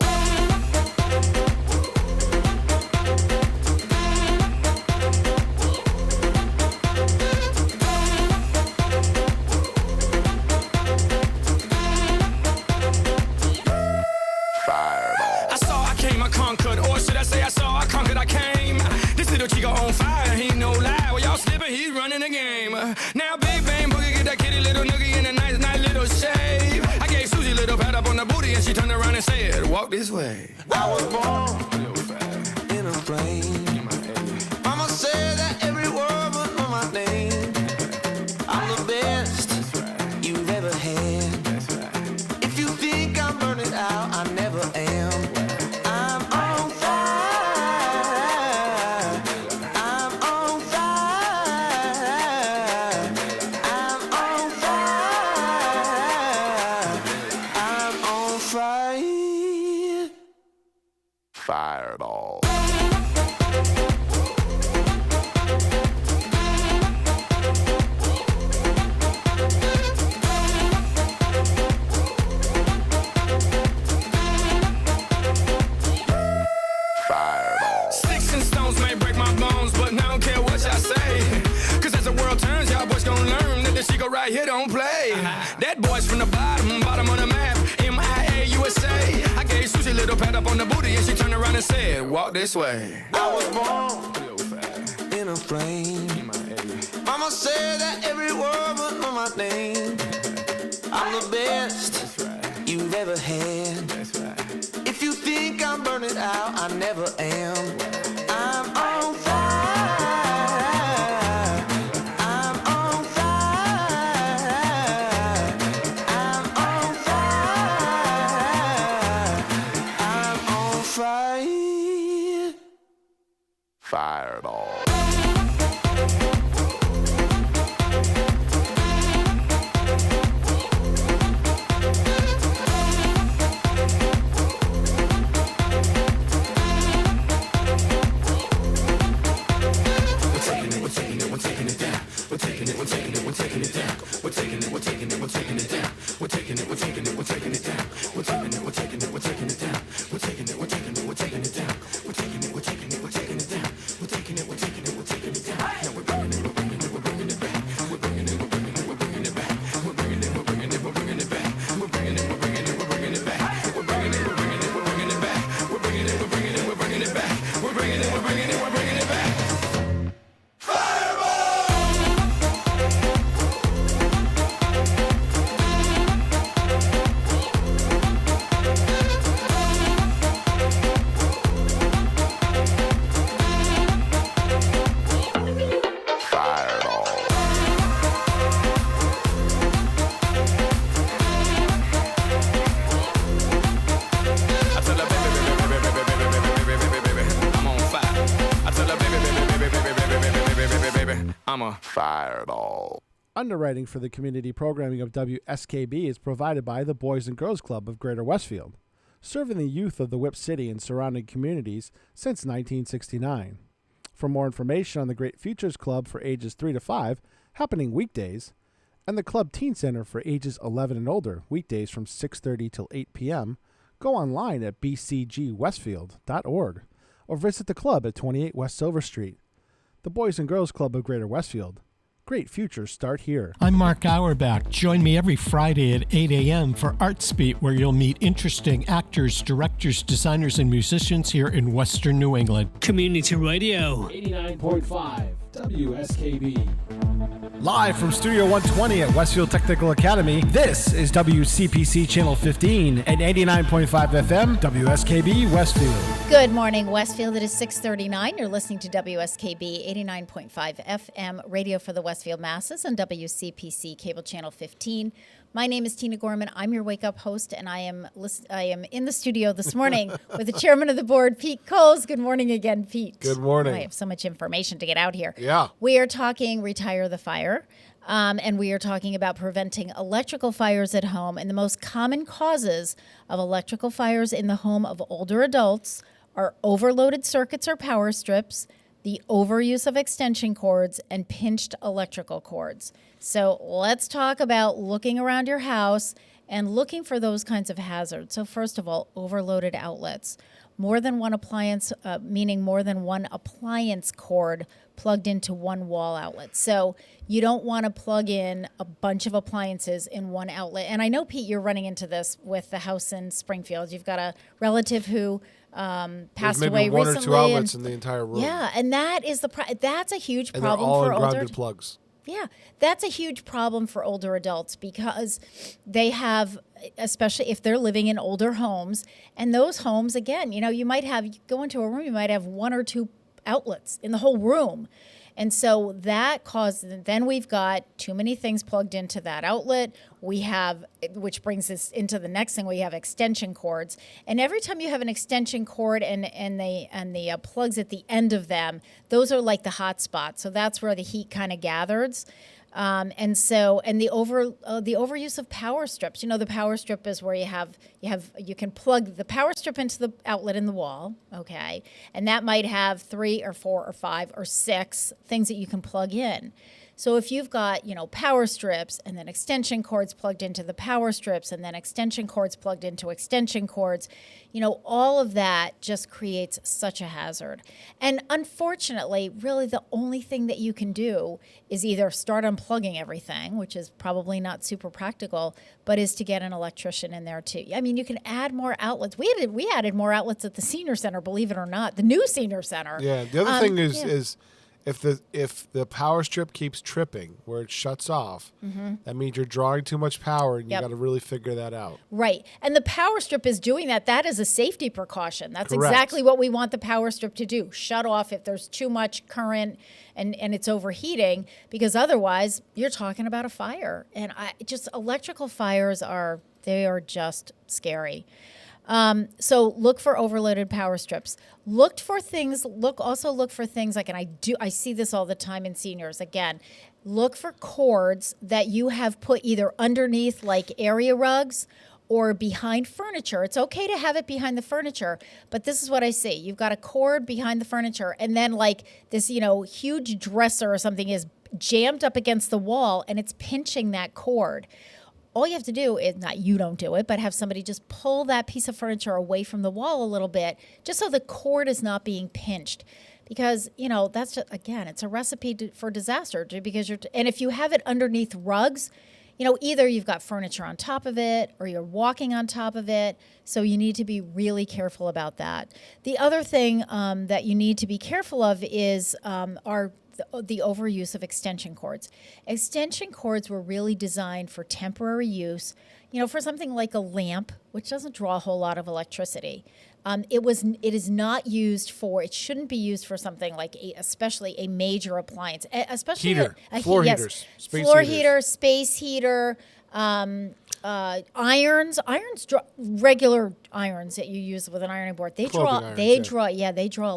Chico on fire, he no lie. Well, y'all slipping, he's running the game. Now, Big Bang Boogie, get that kitty little noogie in a nice, nice little shave. I gave Susie a little pat up on the booty, and she turned around and said, walk this way. I was born in a flame. Mama said that every word was on my name. I'm the best you've ever had. If you think I'm burning out, I never am. I'm on fire. Fireball. Fireball. Sticks and stones may break my bones, but I don't care what y'all say. Cause as the world turns, y'all boys gon' learn that this Chico right here don't play. That boy's from the bottom of the map, MIA USA. I gave Susie a little pat up on the booty, and she turned around and said, walk this way. I was born in a flame. Mama said that every word was on my name. I'm the best you've ever had. If you think I'm burning out, I never am. I'm on fire. I'm on fire. I'm on fire. I'm on fire. Fireball. I'm a fireball. Underwriting for the community programming of WSKB is provided by the Boys and Girls Club of Greater Westfield, serving the youth of the Whip City and surrounding communities since 1969. For more information on the Great Futures Club for ages 3 to 5, happening weekdays, and the Club Teen Center for ages 11 and older, weekdays from 6:30 till 8 p.m., go online at bcgwestfield.org or visit the club at 28 West Silver Street. The Boys and Girls Club of Greater Westfield. Great futures start here. I'm Mark Auerbach. Join me every Friday at 8 a.m. for Arts Beat, where you'll meet interesting actors, directors, designers, and musicians here in Western New England. Community Radio. 89.5 WSKB. Live from Studio 120 at Westfield Technical Academy, this is WCPC Channel 15 and 89.5 FM, WSKB Westfield. Good morning, Westfield. It is 6:39. You're listening to WSKB 89.5 FM, radio for the Westfield masses, and WCPC Cable Channel 15. My name is Tina Gorman. I'm your Wake Up host, and I am in the studio this morning with the chairman of the board, Pete Coles. Good morning again, Pete. Good morning. I have so much information to get out here. Yeah. We are talking Retire the Fire, and we are talking about preventing electrical fires at home. And the most common causes of electrical fires in the home of older adults are overloaded circuits or power strips, the overuse of extension cords, and pinched electrical cords. So let's talk about looking around your house and looking for those kinds of hazards. So first of all, overloaded outlets. More than one appliance, meaning more than one appliance cord plugged into one wall outlet. So you don't want to plug in a bunch of appliances in one outlet. And I know, Pete, you're running into this with the house in Springfield. You've got a relative who passed away maybe one recently. or two outlets in the entire room. Yeah, and that is that's a huge And problem they're all for in older. grounded plugs. Yeah, that's a huge problem for older adults because they have, especially if they're living in older homes, and those homes, again, you go into a room, you might have one or two outlets in the whole room. And so then we've got too many things plugged into that outlet. Which brings us into the next thing, we have extension cords. And every time you have an extension cord and the plugs at the end of them, those are like the hot spots. So that's where the heat kind of gathers. And the overuse of power strips. The power strip is where you can plug the power strip into the outlet in the wall, okay? And that might have 3 or 4 or 5 or 6 things that you can plug in. So if you've got, power strips and then extension cords plugged into the power strips and then extension cords plugged into extension cords, all of that just creates such a hazard. And unfortunately, really the only thing that you can do is either start unplugging everything, which is probably not super practical, but is to get an electrician in there too. I mean, you can add more outlets. We added more outlets at the senior center, believe it or not, the new senior center. Yeah, the other thing is if the power strip keeps tripping where it shuts off, that means you're drawing too much power, and you got to really figure that out. Right. And the power strip is doing that. That is a safety precaution. That's Correct. Exactly what we want the power strip to do. Shut off if there's too much current and it's overheating, because otherwise you're talking about a fire. And electrical fires are just scary. So look for overloaded power strips. Look for things like, and I see this all the time in seniors. Again, look for cords that you have put either underneath like area rugs or behind furniture. It's okay to have it behind the furniture, but this is what I see. You've got a cord behind the furniture, and then like this, huge dresser or something is jammed up against the wall and it's pinching that cord. All you have to do is, not you don't do it, but have somebody just pull that piece of furniture away from the wall a little bit, just so the cord is not being pinched. Because, that's just, again, it's a recipe for disaster. Because and if you have it underneath rugs, either you've got furniture on top of it or you're walking on top of it. So you need to be really careful about that. The other thing that you need to be careful of is the overuse of extension cords. Extension cords were really designed for temporary use, for something like a lamp, which doesn't draw a whole lot of electricity. It shouldn't be used for something like especially a major appliance, especially heater, floor heaters, space heater, irons, regular irons that you use with an ironing board. They draw a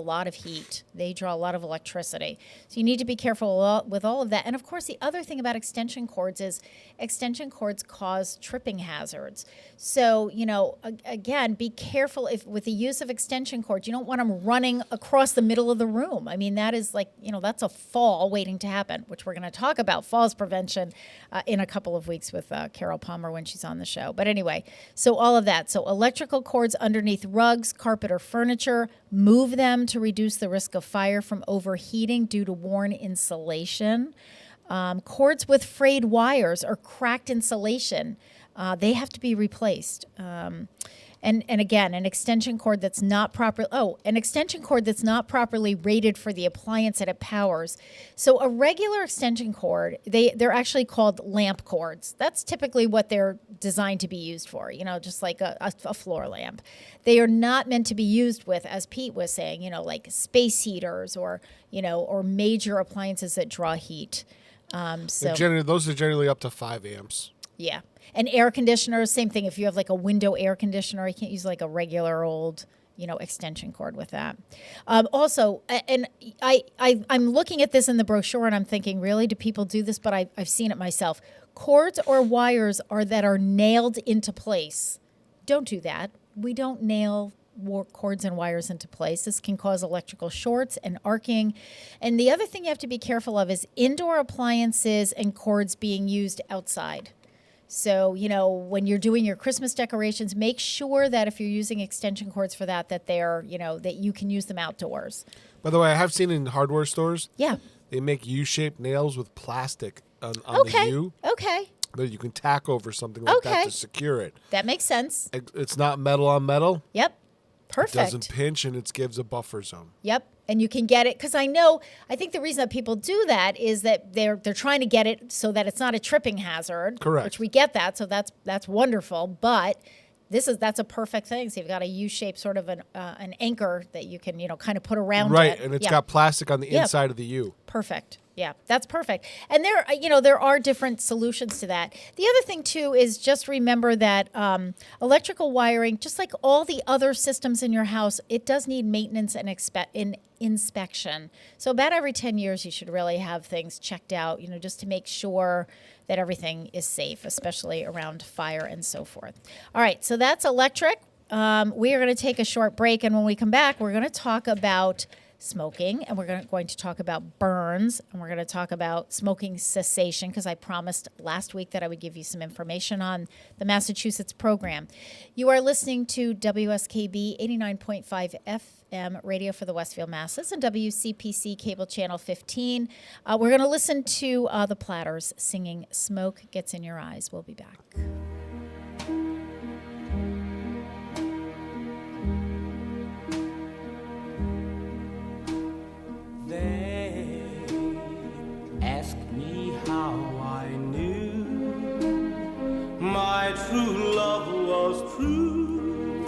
lot of heat. They draw a lot of electricity. So you need to be careful with all of that. And of course, the other thing about extension cords is extension cords cause tripping hazards. So, again, be careful with the use of extension cords. You don't want them running across the middle of the room. I mean, that is that's a fall waiting to happen, which we're going to talk about falls prevention in a couple of weeks with Carol Palmer when she's on the show. But anyway, so all of that. So electrical cords underneath rugs, carpet, or furniture, move them to reduce the risk of fire from overheating due to worn insulation. Cords with frayed wires or cracked insulation, they have to be replaced. And again, an extension cord that's not properly rated for the appliance that it powers. So a regular extension cord, they're actually called lamp cords. That's typically what they're designed to be used for, just like a floor lamp. They are not meant to be used with, as Pete was saying, like space heaters or major appliances that draw heat. Those are generally up to 5 amps. Yeah. And air conditioners, same thing. If you have like a window air conditioner, you can't use like a regular old, extension cord with that. Also, and I'm looking at this in the brochure and I'm thinking, really, do people do this? But I've seen it myself. Cords or wires that are nailed into place. Don't do that. We don't nail cords and wires into place. This can cause electrical shorts and arcing. And the other thing you have to be careful of is indoor appliances and cords being used outside. So, when you're doing your Christmas decorations, make sure that if you're using extension cords for that they're, that you can use them outdoors. By the way, I have seen in hardware stores. Yeah. They make U-shaped nails with plastic on the U. Okay. That you can tack over something like that to secure it. That makes sense. It's not metal on metal. Yep. Perfect. It doesn't pinch and it gives a buffer zone. Yep. And you can get it because I think the reason that people do that is that they're trying to get it so that it's not a tripping hazard. Correct. Which we get that, so that's wonderful. But that's a perfect thing. So you've got a U-shaped sort of an anchor that you can kind of put around it. Right, and it's got plastic on the inside of the U. Perfect. Yeah, that's perfect. And there are different solutions to that. The other thing too is just remember that electrical wiring, just like all the other systems in your house, it does need maintenance and inspection. So about every 10 years, you should really have things checked out, just to make sure that everything is safe, especially around fire and so forth. All right, so that's electric. We are going to take a short break, and when we come back, we're going to talk about smoking, and we're going to talk about burns, and we're going to talk about smoking cessation, because I promised last week that I would give you some information on the Massachusetts program. You are listening to WSKB 89.5 FM radio for the Westfield masses and WCPC cable channel 15. We're going to listen to the Platters singing "Smoke Gets in Your Eyes." We'll be back. They ask me how I knew my true love was true.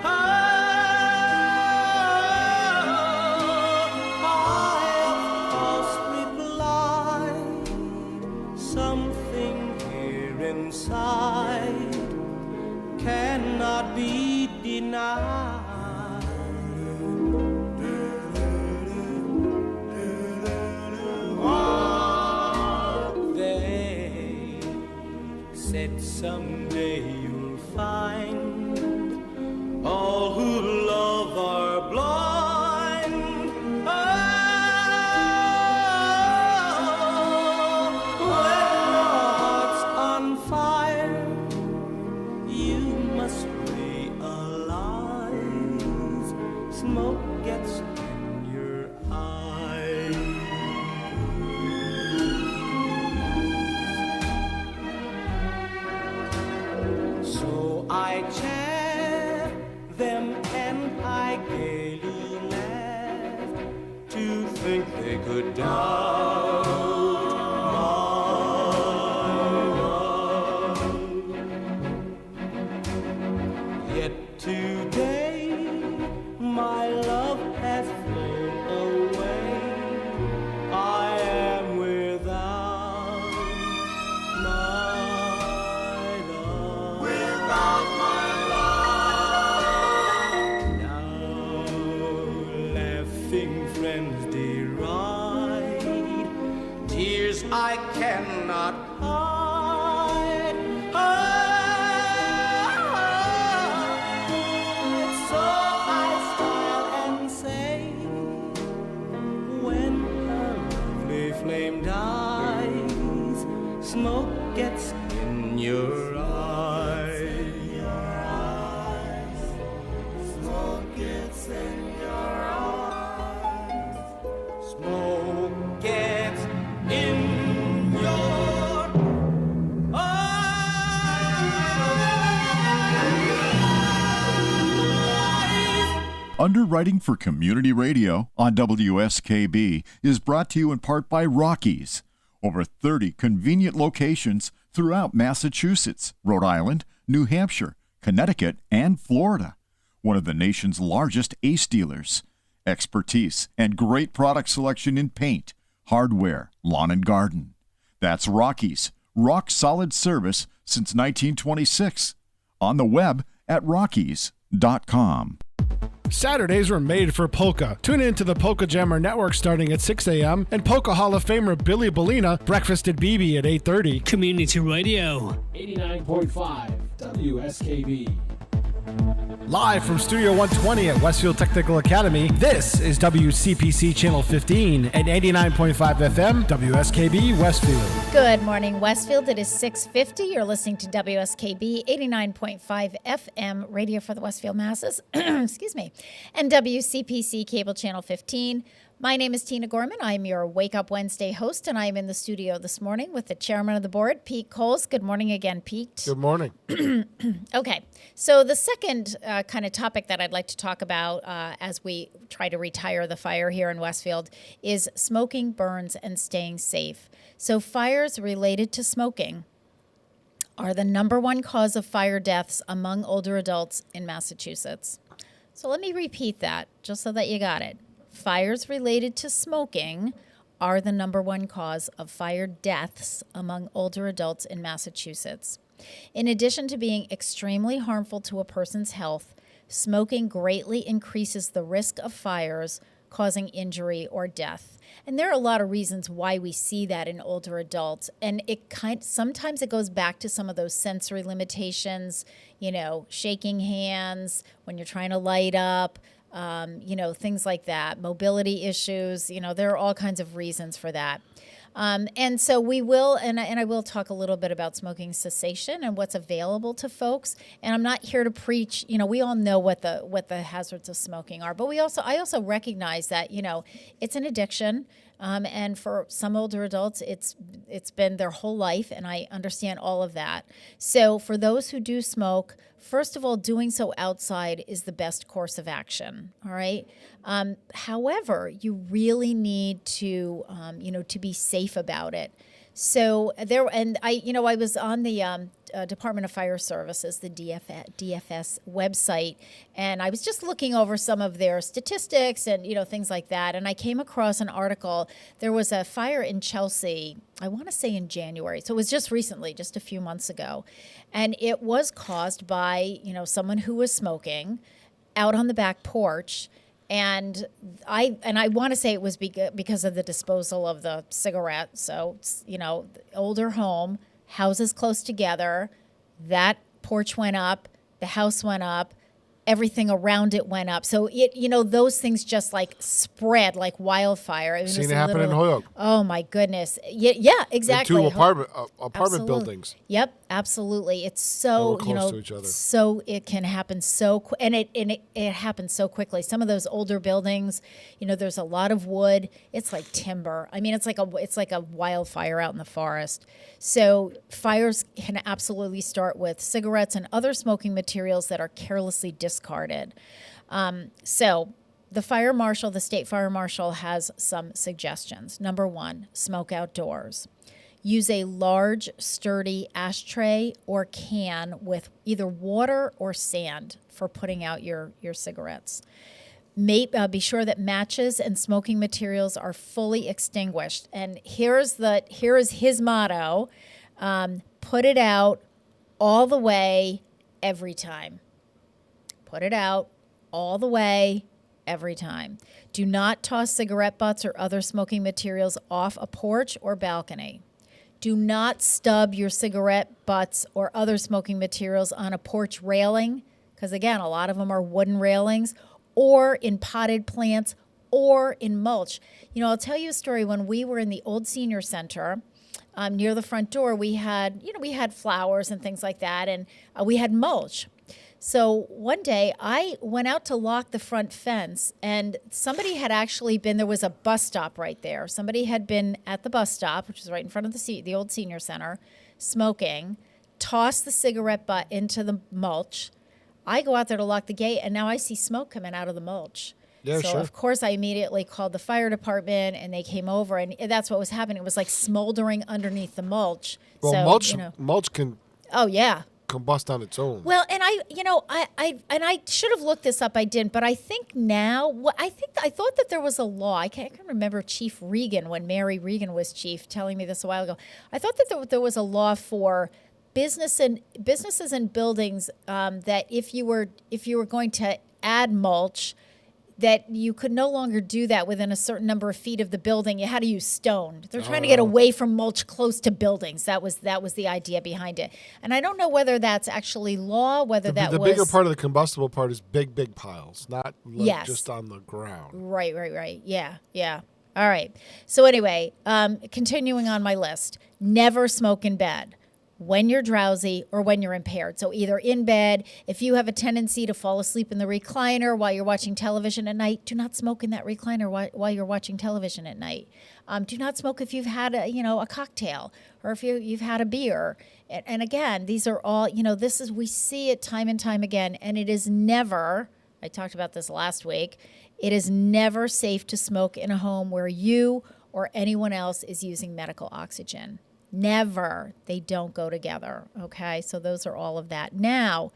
I of course replied, something here inside cannot be denied. Someday you'll find all who love are blind. When your heart's on fire, you must realize smoke gets in your eyes. I chaff them and I gaily laugh to think they could doubt my love. Yet today my love has flown away. I am without my love. Without my love. Now laughing friends deride tears I cannot hide. So I smile and say, when a lovely flame dies, smoke gets in your eyes. Smoke gets in your eyes. Smoke gets in your eyes. Underwriting for Community Radio on WSKB is brought to you in part by Rockies. Over 30 convenient locations throughout Massachusetts, Rhode Island, New Hampshire, Connecticut, and Florida. One of the nation's largest ACE dealers. Expertise and great product selection in paint, hardware, lawn and garden. That's Rockies, rock-solid service since 1926. On the web at rockies.com. Saturdays were made for polka. Tune in to the Polka Jammer Network starting at 6 a.m. and Polka Hall of Famer Billy Bellina, Breakfast at BB at 8:30. Community Radio. 89.5 WSKB. Live from Studio 120 at Westfield Technical Academy, this is WCPC Channel 15 and 89.5 FM, WSKB Westfield. Good morning, Westfield. It is 6:50. You're listening to WSKB 89.5 FM, radio for the Westfield masses. Excuse me. And WCPC Cable Channel 15. My name is Tina Gorman. I'm your Wake Up Wednesday host, and I'm in the studio this morning with the chairman of the board, Pete Coles. Good morning again, Pete. Good morning. Okay, so the second kind of topic that I'd like to talk about as we try to retire the fire here in Westfield is smoking, burns, and staying safe. So fires related to smoking are the number one cause of fire deaths among older adults in Massachusetts. So let me repeat that just so that you got it. Fires related to smoking are the number one cause of fire deaths among older adults in Massachusetts. In addition to being extremely harmful to a person's health, smoking greatly increases the risk of fires causing injury or death. And there are a lot of reasons why we see that in older adults. And sometimes it goes back to some of those sensory limitations, shaking hands when you're trying to light up, things like that, mobility issues, there are all kinds of reasons for that. And so we will, and I will talk a little bit about smoking cessation and what's available to folks. And I'm not here to preach, we all know what the hazards of smoking are, but I also recognize that, it's an addiction. And for some older adults, it's been their whole life, and I understand all of that. So for those who do smoke, first of all, doing so outside is the best course of action. All right. However, you really need to, to be safe about it. So I was on the Department of Fire Services, the DFS website, and I was just looking over some of their statistics and, things like that. And I came across an article. There was a fire in Chelsea, I want to say in January. So it was just recently, just a few months ago. And it was caused by, someone who was smoking out on the back porch. And I want to say it was because of the disposal of the cigarette. So, the older home, houses close together, that porch went up, the house went up, everything around it went up. So those things just like spread like wildfire. It Seen it happen in Holyoke. Oh my goodness. Yeah, exactly. In two apartment buildings. Yep, absolutely. It's so, close to each other. So it can happen so quick, and it happens so quickly. Some of those older buildings, there's a lot of wood. It's like timber. I mean, it's like a wildfire out in the forest. So fires can absolutely start with cigarettes and other smoking materials that are carelessly discarded. So the state fire marshal has some suggestions. Number one, smoke outdoors. Use a large, sturdy ashtray or can with either water or sand for putting out your cigarettes. Be sure that matches and smoking materials are fully extinguished. And here is his motto: put it out all the way, every time. Put it out all the way, every time. Do not toss cigarette butts or other smoking materials off a porch or balcony. Do not stub your cigarette butts or other smoking materials on a porch railing, because again, a lot of them are wooden railings, or in potted plants, or in mulch. I'll tell you a story. When we were in the old senior center, near the front door, we had flowers and things like that, and we had mulch. So one day I went out to lock the front fence, and somebody had actually been, there was a bus stop right there. Somebody had been at the bus stop, which is right in front of the old senior center, smoking, tossed the cigarette butt into the mulch. I go out there to lock the gate, and now I see smoke coming out of the mulch. Yeah, so, sure. of course, I immediately called the fire department, and they came over, and that's what was happening. It was like smoldering underneath the mulch. Well, so, mulch can Oh, yeah. combust on its own. Well, and I should have looked this up. I didn't, but I think now, I thought that there was a law. I can remember Chief Regan, when Mary Regan was chief, telling me this a while ago. I thought that there was a law for businesses and buildings that if you were going to add mulch, that you could no longer do that within a certain number of feet of the building. You had to use stone. They're trying to get away from mulch close to buildings. That was the idea behind it. And I don't know whether that's actually law, whether the bigger part of the combustible part is big piles, not just on the ground. Right. Yeah. All right. So anyway, continuing on my list, never smoke in bed when you're drowsy or when you're impaired. So either in bed, if you have a tendency to fall asleep in the recliner while you're watching television at night, do not smoke in that recliner while you're watching television at night. Do not smoke if you've had a cocktail, or if you've had a beer. And again, these are all, we see it time and time again, and it is never, I talked about this last week, it is never safe to smoke in a home where you or anyone else is using medical oxygen. Never. They don't go together. Okay. So those are all of that. Now,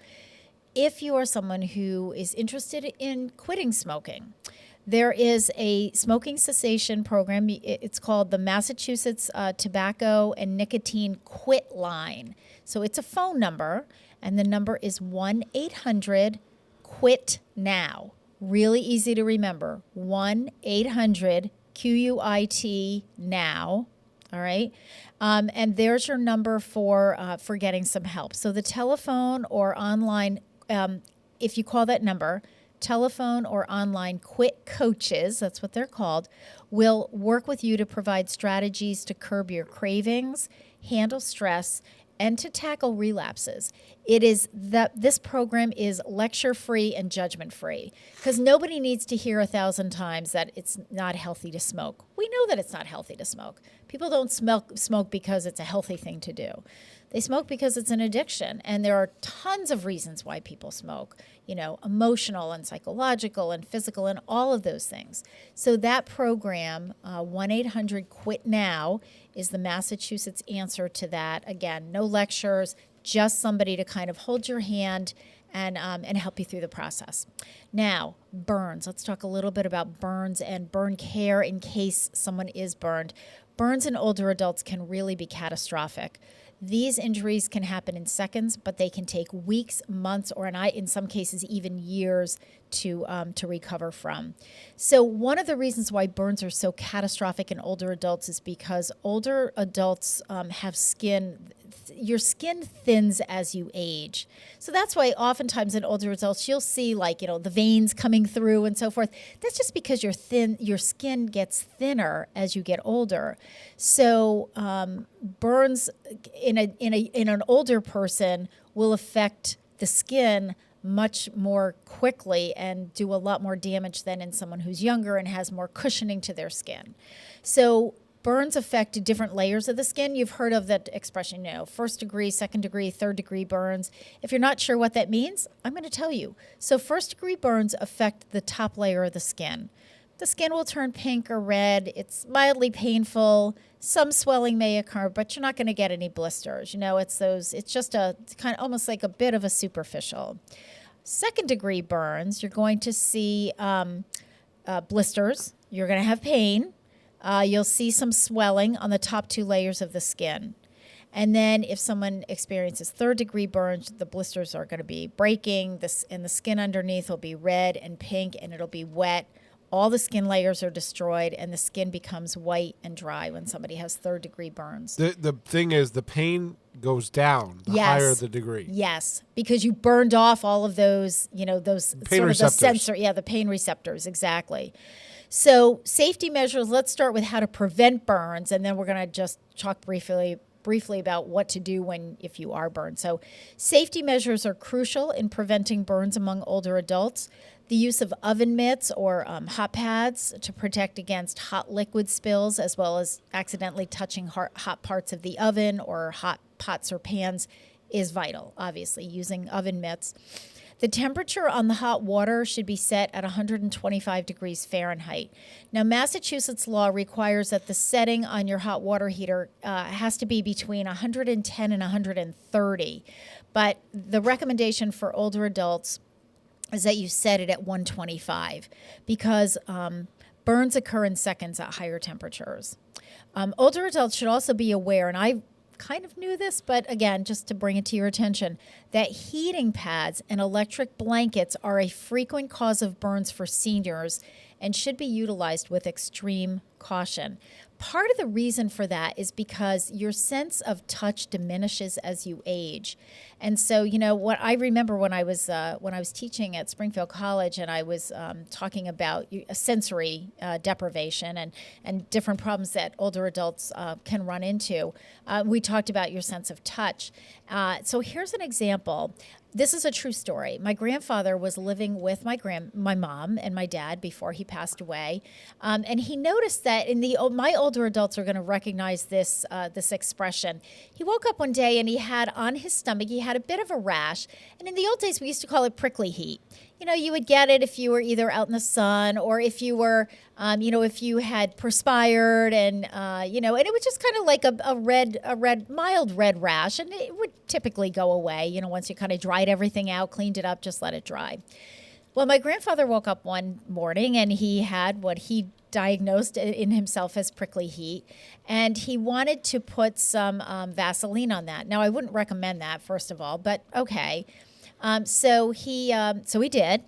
if you are someone who is interested in quitting smoking, there is a smoking cessation program. It's called the Massachusetts Tobacco and Nicotine Quit Line. So it's a phone number, and the number is 1-800-QUIT-NOW. Really easy to remember. 1-800-QUIT-NOW. All right. And there's your number for getting some help. So the telephone or online, if you call that number, telephone or online quit coaches, that's what they're called, will work with you to provide strategies to curb your cravings, handle stress, and to tackle relapses. This program is lecture-free and judgment-free, because nobody needs to hear 1,000 times that it's not healthy to smoke. We know that it's not healthy to smoke. People don't smoke because it's a healthy thing to do. They smoke because it's an addiction, and there are tons of reasons why people smoke, emotional and psychological and physical and all of those things. So that program, 1-800-QUIT-NOW, is the Massachusetts answer to that. Again, no lectures, just somebody to kind of hold your hand and help you through the process. Now, burns. Let's talk a little bit about burns and burn care in case someone is burned. Burns in older adults can really be catastrophic. These injuries can happen in seconds, but they can take weeks, months, or in some cases even years to recover from. So one of the reasons why burns are so catastrophic in older adults is because older adults have skin. Your skin thins as you age. So that's why oftentimes in older adults, you'll see the veins coming through and so forth. That's just because your skin gets thinner as you get older. So burns in an older person will affect the skin much more quickly and do a lot more damage than in someone who's younger and has more cushioning to their skin. So burns affect different layers of the skin. You've heard of that expression, first degree, second degree, third degree burns. If you're not sure what that means, I'm going to tell you. So first degree burns affect the top layer of the skin. The skin will turn pink or red. It's mildly painful. Some swelling may occur, but you're not going to get any blisters. It's just it's kind of almost like a bit of a superficial. Second degree burns, you're going to see blisters. You're going to have pain. You'll see some swelling on the top two layers of the skin. And then if someone experiences third degree burns, the blisters are going to be breaking, and the skin underneath will be red and pink, and it'll be wet. All the skin layers are destroyed, and the skin becomes white and dry when somebody has third degree burns. The thing is, the pain goes down the higher the degree. Yes, because you burned off all of those, those pain sort receptors. of the sensor, the pain receptors, exactly. So safety measures, let's start with how to prevent burns, and then we're going to just talk briefly about what to do if you are burned. So safety measures are crucial in preventing burns among older adults. The use of oven mitts or hot pads to protect against hot liquid spills, as well as accidentally touching hot parts of the oven or hot pots or pans, is vital, obviously, using oven mitts. The temperature on the hot water should be set at 125 degrees Fahrenheit. Now, Massachusetts law requires that the setting on your hot water heater has to be between 110 and 130. But the recommendation for older adults is that you set it at 125 because burns occur in seconds at higher temperatures. Older adults should also be aware, and I kind of knew this, but again, just to bring it to your attention, that heating pads and electric blankets are a frequent cause of burns for seniors and should be utilized with extreme caution. Part of the reason for that is because your sense of touch diminishes as you age. And so, what I remember when I was teaching at Springfield College, and I was talking about sensory deprivation and different problems that older adults can run into, we talked about your sense of touch. So here's an example. This is a true story. My grandfather was living with my mom and my dad before he passed away, and he noticed that my older adults are going to recognize this expression. He woke up one day and he had on his stomach a bit of a rash, and in the old days we used to call it prickly heat. You would get it if you were either out in the sun or if you were, if you had perspired and it was just kind of like a mild red rash, and it would typically go away, once you kind of dried everything out, cleaned it up, just let it dry. Well, my grandfather woke up one morning and he had what he diagnosed in himself as prickly heat, and he wanted to put some Vaseline on that. Now, I wouldn't recommend that, first of all, but okay. So he did.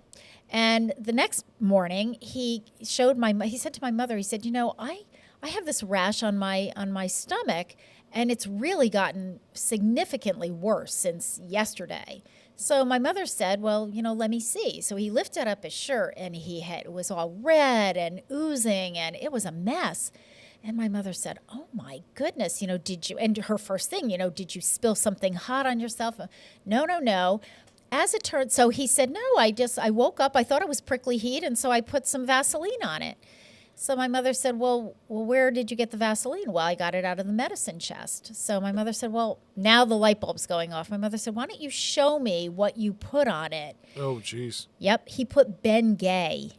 And the next morning, he said to my mother, he said, I have this rash on my stomach, and it's really gotten significantly worse since yesterday. So my mother said, well, let me see. So he lifted up his shirt, and it was all red and oozing, and it was a mess. And my mother said, oh my goodness, did you, and her first thing, did you spill something hot on yourself? No. As it turned, so he said, no, I woke up, I thought it was prickly heat, and so I put some Vaseline on it. So my mother said, well, where did you get the Vaseline? Well, I got it out of the medicine chest. So my mother said, well, now the light bulb's going off. My mother said, why don't you show me what you put on it? Oh, geez. Yep, he put Ben-Gay,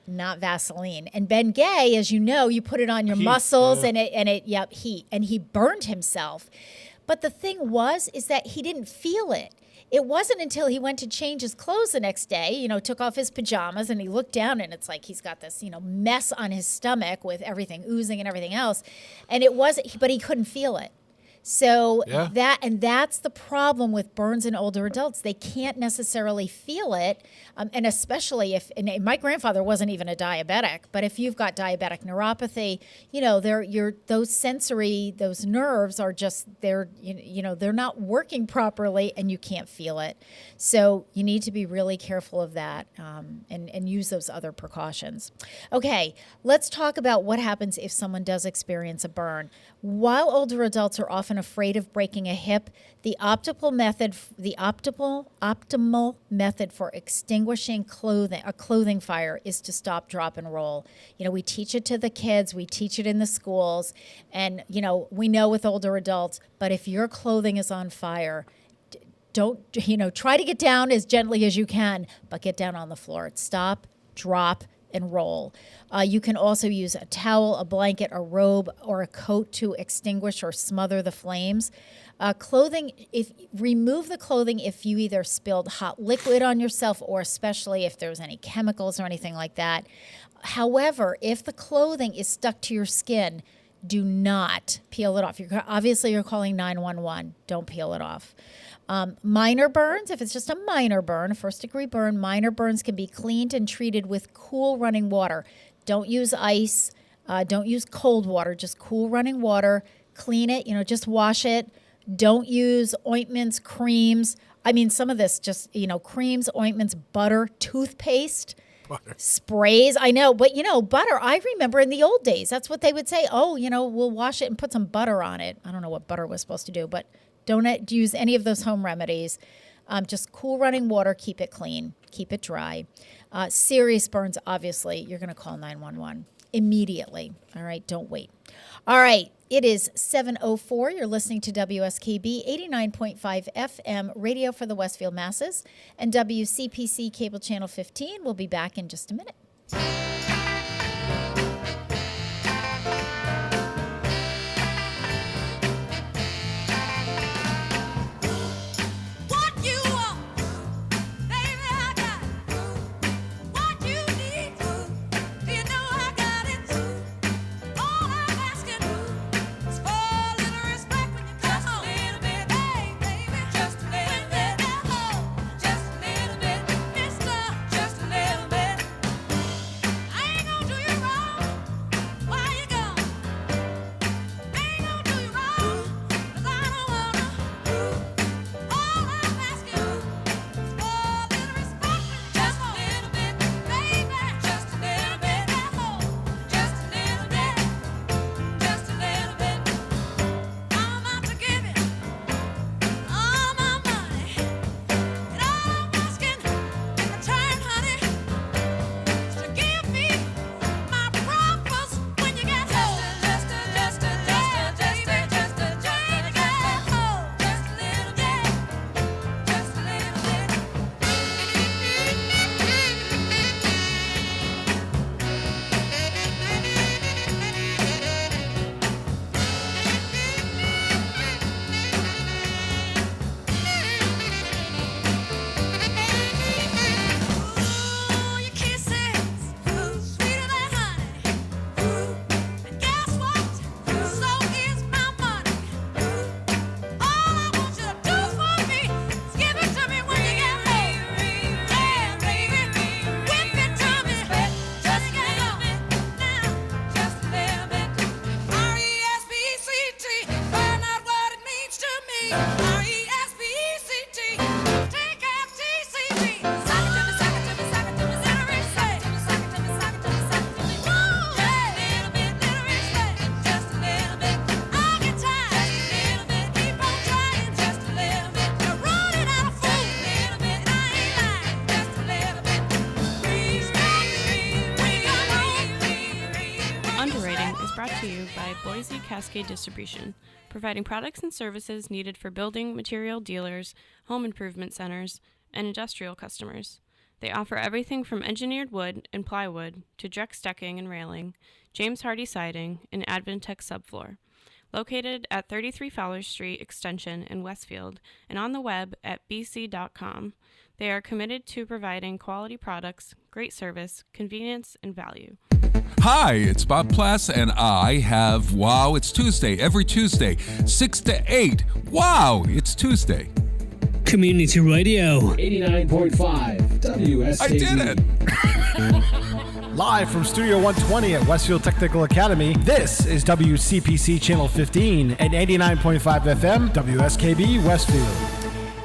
not Vaseline. And Ben-Gay, as you know, you put it on your muscles, and heat. And he burned himself. But the thing is that he didn't feel it. It wasn't until he went to change his clothes the next day, took off his pajamas, and he looked down, and it's like he's got this, mess on his stomach with everything oozing and everything else. And but he couldn't feel it. So that's the problem with burns in older adults. They can't necessarily feel it, and especially and my grandfather wasn't even a diabetic, but if you've got diabetic neuropathy, those nerves are just they're not working properly, and you can't feel it. So you need to be really careful of that, and use those other precautions. Okay, let's talk about what happens if someone does experience a burn. While older adults are often afraid of breaking a hip, the optimal method for extinguishing a clothing fire is to stop, drop, and roll. We teach it to the kids, we teach it in the schools, and we know with older adults, but if your clothing is on fire, don't, try to get down as gently as you can, but get down on the floor. Stop, drop, and roll. You can also use a towel, a blanket, a robe, or a coat to extinguish or smother the flames. Remove the clothing if you either spilled hot liquid on yourself, or especially if there's any chemicals or anything like that. However, if the clothing is stuck to your skin, do not peel it off. You're calling 911. Don't peel it off. Minor burns, if it's just a minor burn, a first-degree burn, minor burns can be cleaned and treated with cool running water. Don't use ice. Don't use cold water. Just cool running water. Clean it. Just wash it. Don't use ointments, creams. I mean, some of this just, creams, ointments, butter, toothpaste. Butter. Sprays, I know, but butter, I remember in the old days, that's what they would say. Oh, we'll wash it and put some butter on it. I don't know what butter was supposed to do, but don't use any of those home remedies. Just cool running water, keep it clean, keep it dry. Serious burns, obviously, you're going to call 911 immediately. All right, don't wait. All right, it is 7:04. You're listening to WSKB 89.5 FM radio for the Westfield masses, and WCPC cable channel 15. We'll be back in just a minute. What Boise Cascade Distribution, providing products and services needed for building material dealers, home improvement centers, and industrial customers. They offer everything from engineered wood and plywood to Drex decking and railing, James Hardie siding, and Advantech subfloor. Located at 33 Fowler Street Extension in Westfield and on the web at bc.com, they are committed to providing quality products, great service, convenience, and value. Hi, it's Bob Plass, and I have Wow, It's Tuesday, every Tuesday, 6 to 8. Wow, it's Tuesday. Community Radio 89.5 WSKB. I did it! Live from Studio 120 at Westfield Technical Academy, this is WCPC Channel 15 and 89.5 FM, WSKB Westfield.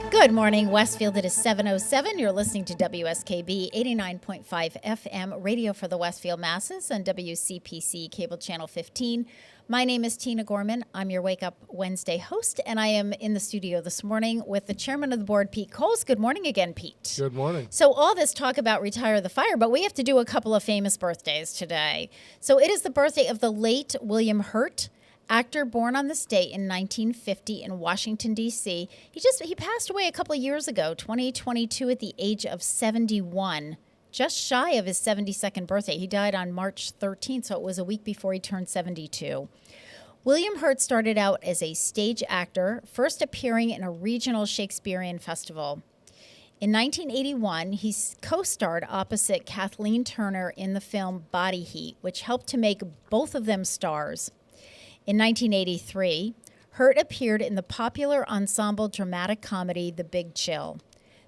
Good morning, Westfield. It is 7:07. You're listening to WSKB 89.5 FM, radio for the Westfield masses, and WCPC Cable Channel 15. My name is Tina Gorman. I'm your Wake Up Wednesday host, and I am in the studio this morning with the chairman of the board, Pete Coles. Good morning again, Pete. Good morning. So all this talk about Retire the Fire, but we have to do a couple of famous birthdays today. So it is the birthday of the late William Hurt, actor born on this day in 1950 in Washington, D.C. He passed away a couple of years ago, 2022, at the age of 71, just shy of his 72nd birthday. He died on March 13th, so it was a week before he turned 72. William Hurt started out as a stage actor, first appearing in a regional Shakespearean festival. In 1981, he co-starred opposite Kathleen Turner in the film Body Heat, which helped to make both of them stars. In 1983, Hurt appeared in the popular ensemble dramatic comedy The Big Chill.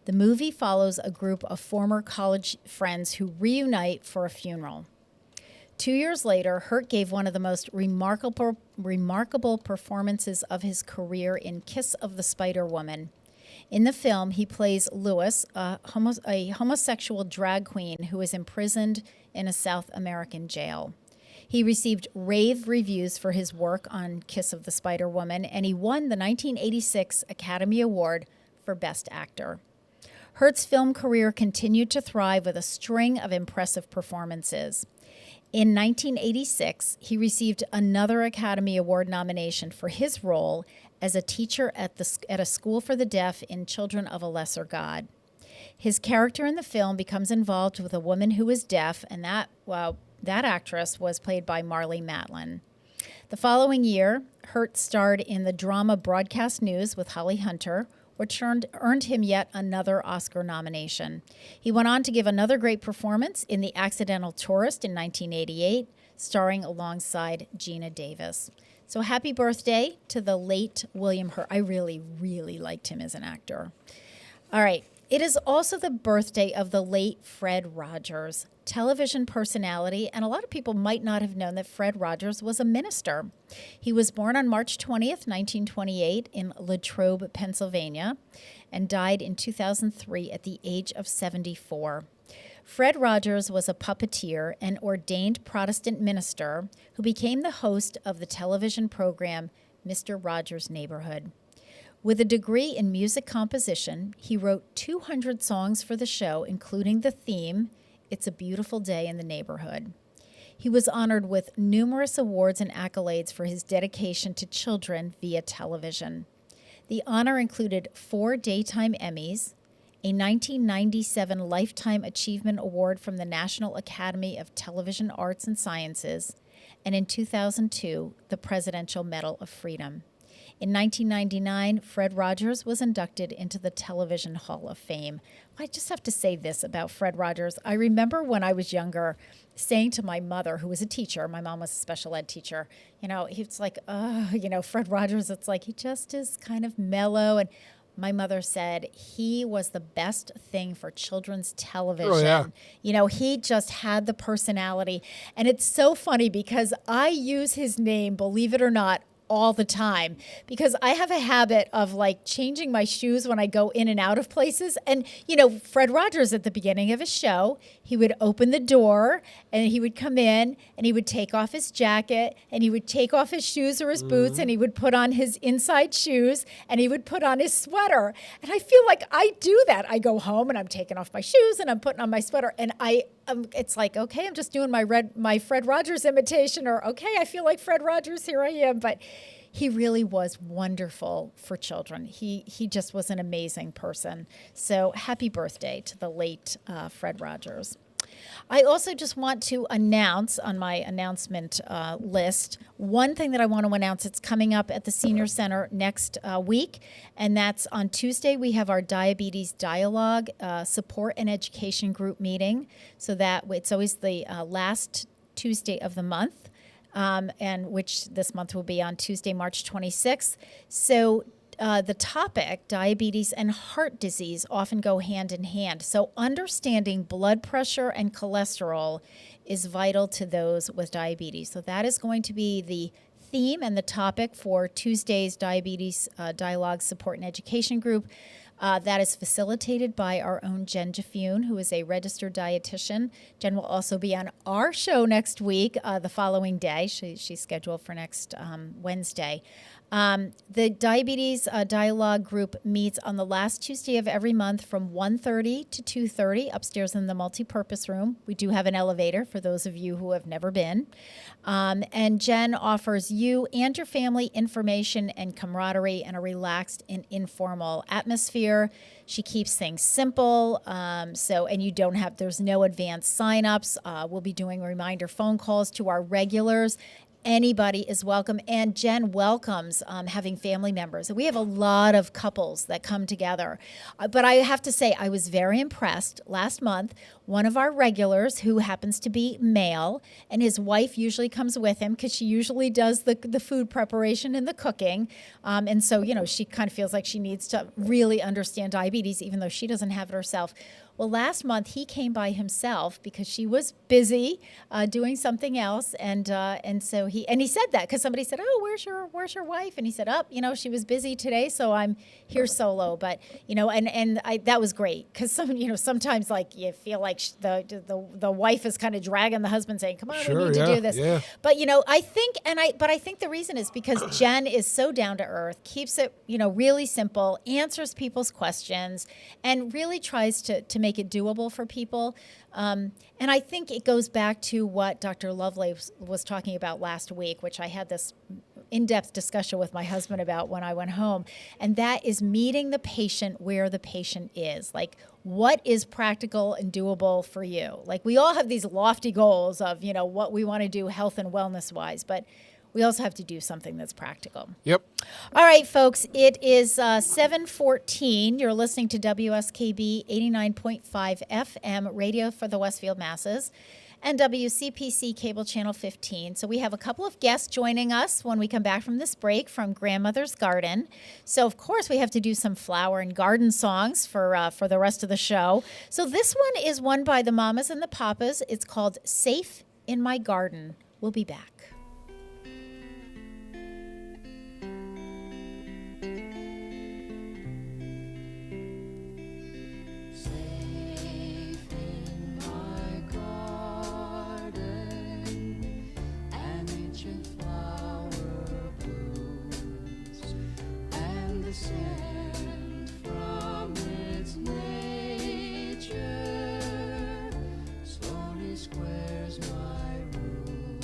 The movie follows a group of former college friends who reunite for a funeral. 2 years later, Hurt gave one of the most remarkable performances of his career in Kiss of the Spider Woman. In the film, he plays Lewis, a homosexual drag queen who is imprisoned in a South American jail. He received rave reviews for his work on Kiss of the Spider Woman, and he won the 1986 Academy Award for Best Actor. Hurt's film career continued to thrive with a string of impressive performances. In 1986, he received another Academy Award nomination for his role as a teacher at a school for the deaf in Children of a Lesser God. His character in the film becomes involved with a woman who is deaf, and that actress was played by Marlee Matlin. The following year, Hurt starred in the drama Broadcast News with Holly Hunter, which earned him yet another Oscar nomination. He went on to give another great performance in The Accidental Tourist in 1988, starring alongside Gina Davis. So happy birthday to the late William Hurt. I really, really liked him as an actor. All right. It is also the birthday of the late Fred Rogers, television personality, and a lot of people might not have known that Fred Rogers was a minister. He was born on March 20th, 1928 in Latrobe, Pennsylvania, and died in 2003 at the age of 74. Fred Rogers was a puppeteer and ordained Protestant minister who became the host of the television program Mr. Rogers' Neighborhood. With a degree in music composition, he wrote 200 songs for the show, including the theme, It's a Beautiful Day in the Neighborhood. He was honored with numerous awards and accolades for his dedication to children via television. The honor included 4 Daytime Emmys, a 1997 Lifetime Achievement Award from the National Academy of Television Arts and Sciences, and in 2002, the Presidential Medal of Freedom. In 1999, Fred Rogers was inducted into the Television Hall of Fame. I just have to say this about Fred Rogers. I remember when I was younger saying to my mother, who was a teacher, my mom was a special ed teacher, it's like, Fred Rogers, it's like he just is kind of mellow. And my mother said he was the best thing for children's television. Oh, yeah. He just had the personality. And it's so funny because I use his name, believe it or not, all the time because I have a habit of like changing my shoes when I go in and out of places. And, you know, Fred Rogers at the beginning of his show, he would open the door and he would come in and he would take off his jacket and he would take off his shoes or his boots and he would put on his inside shoes and he would put on his sweater. And I feel like I do that. I go home and I'm taking off my shoes and I'm putting on my sweater and it's like, okay, I'm just doing my Fred Rogers imitation, or okay, I feel like Fred Rogers, here I am. But he really was wonderful for children. He just was an amazing person. So happy birthday to the late Fred Rogers. I also just want to announce on my announcement list one thing that I want to announce. It's coming up at the Senior Center next week, and that's on Tuesday. We have our Diabetes Dialogue Support and Education Group meeting. So that it's always the last Tuesday of the month, and which this month will be on Tuesday, March 26th. So the topic, diabetes and heart disease, often go hand in hand. So understanding blood pressure and cholesterol is vital to those with diabetes. So that is going to be the theme and the topic for Tuesday's Diabetes Dialogue Support and Education Group. That is facilitated by our own Jen Jafune, who is a registered dietitian. Jen will also be on our show next week, the following day. She's scheduled for next Wednesday. The Diabetes Dialogue Group meets on the last Tuesday of every month from 1:30 to 2:30 upstairs in the multipurpose room. We do have an elevator for those of you who have never been. And Jen offers you and your family information and camaraderie and a relaxed and informal atmosphere. She keeps things simple. And you don't have, there's no advanced signups. We'll be doing reminder phone calls to our regulars. Anybody is welcome, and Jen welcomes having family members. We have a lot of couples that come together. But I have to say, I was very impressed. Last month, one of our regulars, who happens to be male, and his wife usually comes with him because she usually does the food preparation and the cooking. And so, you know, she kind of feels like she needs to really understand diabetes, even though she doesn't have it herself. Well, last month he came by himself because she was busy doing something else, and so he said that because somebody said, "Oh, where's your wife?" And he said, "Oh, you know, she was busy today, so I'm here solo." But you know, that was great because sometimes like you feel like the wife is kind of dragging the husband, saying, "Come on, we need to do this." Yeah. But you know, I think the reason is because Jen is so down to earth, keeps it really simple, answers people's questions, and really tries to make it doable for people. And I think it goes back to what Dr. Lovelace was talking about last week, which I had this in-depth discussion with my husband about when I went home. And that is meeting the patient where the patient is. Like, what is practical and doable for you? Like, we all have these lofty goals of, what we want to do health and wellness wise, but we also have to do something that's practical. Yep. All right, folks, it is 7:14. You're listening to WSKB 89.5 FM radio for the Westfield masses and WCPC cable channel 15. So we have a couple of guests joining us when we come back from this break from Grandmother's Garden. So, of course, we have to do some flower and garden songs for the rest of the show. So this one is one by the Mamas and the Papas. It's called Safe in My Garden. We'll be back. Sand from its nature slowly squares my room.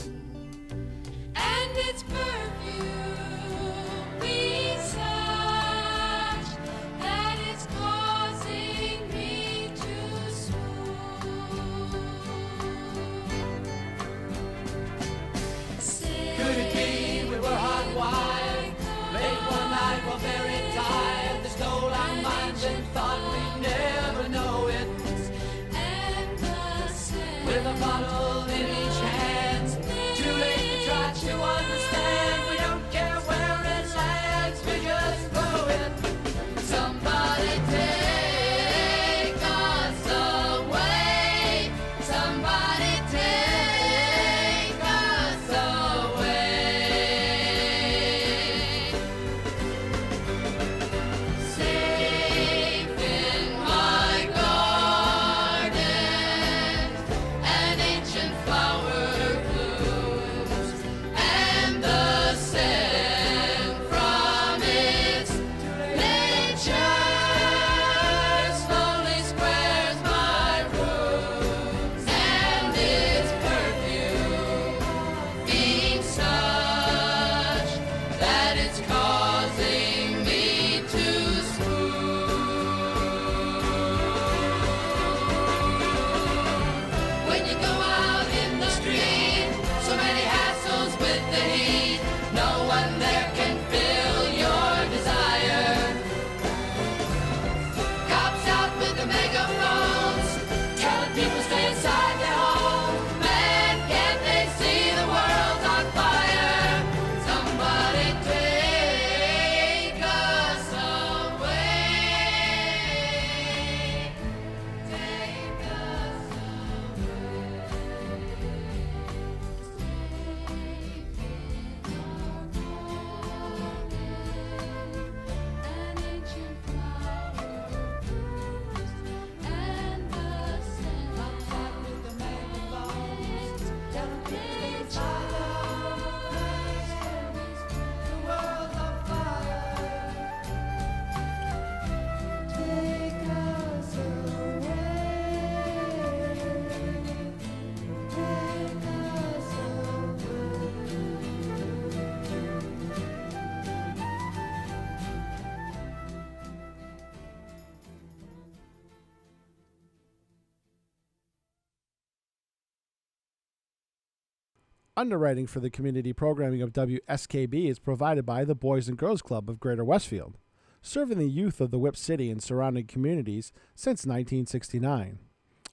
Underwriting for the community programming of WSKB is provided by the Boys and Girls Club of Greater Westfield, serving the youth of the Whip City and surrounding communities since 1969.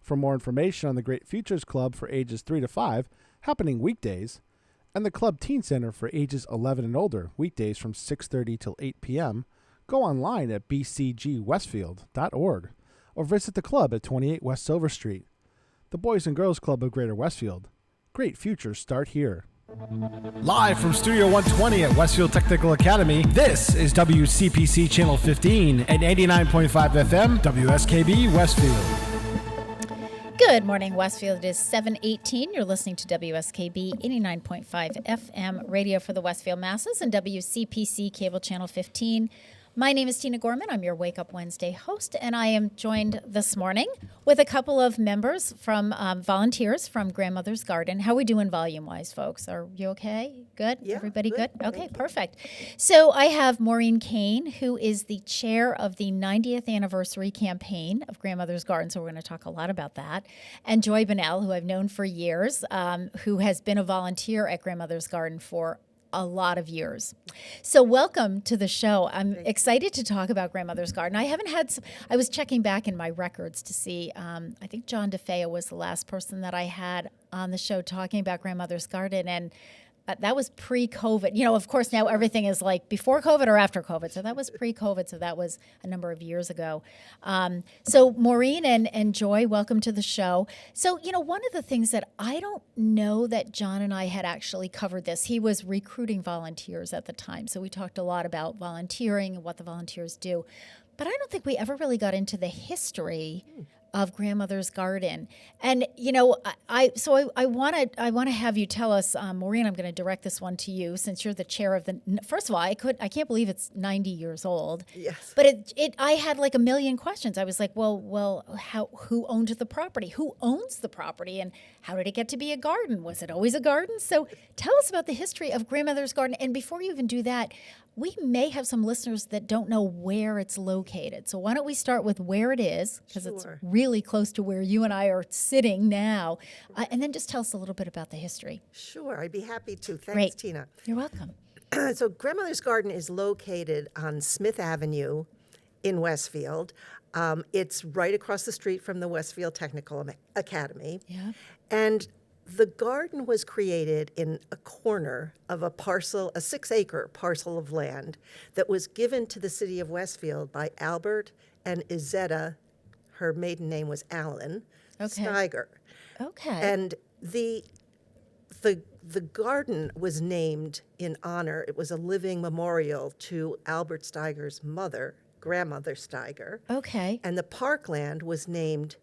For more information on the Great Futures Club for ages 3 to 5, happening weekdays, and the Club Teen Center for ages 11 and older, weekdays from 6:30 till 8 p.m., go online at bcgwestfield.org or visit the club at 28 West Silver Street. The Boys and Girls Club of Greater Westfield. Great futures start here. Live from Studio 120 at Westfield Technical Academy, this is WCPC Channel 15 and 89.5 FM, WSKB Westfield. Good morning, Westfield. It is 7:18. You're listening to WSKB 89.5 FM radio for the Westfield masses and WCPC Cable Channel 15. My name is Tina Gorman. I'm your Wake Up Wednesday host, and I am joined this morning with a couple of members from volunteers from Grandmother's Garden. How are we doing volume-wise, folks? Are you okay? Good? Yeah, everybody good? Okay, perfect. So I have Maureen Kane, who is the chair of the 90th anniversary campaign of Grandmother's Garden, so we're going to talk a lot about that, and Joy Bonnell, who I've known for years, who has been a volunteer at Grandmother's Garden for a lot of years. So welcome to the show. I'm excited to talk about Grandmother's Garden. I was checking back in my records to see, I think John DeFeo was the last person that I had on the show talking about Grandmother's Garden, and that was pre-COVID. You know, of course, now everything is like before COVID or after COVID. So that was pre-COVID. So that was a number of years ago. So Maureen and Joy, welcome to the show. So, you know, one of the things that I don't know that John and I had actually covered this. He was recruiting volunteers at the time. So we talked a lot about volunteering and what the volunteers do. But I don't think we ever really got into the history of Grandmother's Garden. And, you know, I want to have you tell us, Maureen, I'm going to direct this one to you since you're the chair of the, first of all, I can't believe it's 90 years old. Yes. But I had like a million questions. I was like, well, who owned the property? Who owns the property? And how did it get to be a garden? Was it always a garden? So tell us about the history of Grandmother's Garden. And before you even do that, we may have some listeners that don't know where it's located. So why don't we start with where it is, because it's really close to where you and I are sitting now, and then just tell us a little bit about the history. Sure, I'd be happy to. Thanks, Great. Tina. You're welcome. So Grandmother's Garden is located on Smith Avenue in Westfield. It's right across the street from the Westfield Technical Academy. Yeah. And the garden was created in a corner of a 6-acre parcel of land that was given to the city of Westfield by Albert and Izetta, her maiden name was Allen, Steiger. Okay. And the garden was named in honor, it was a living memorial to Albert Steiger's mother, Grandmother Steiger. Okay. And the parkland was named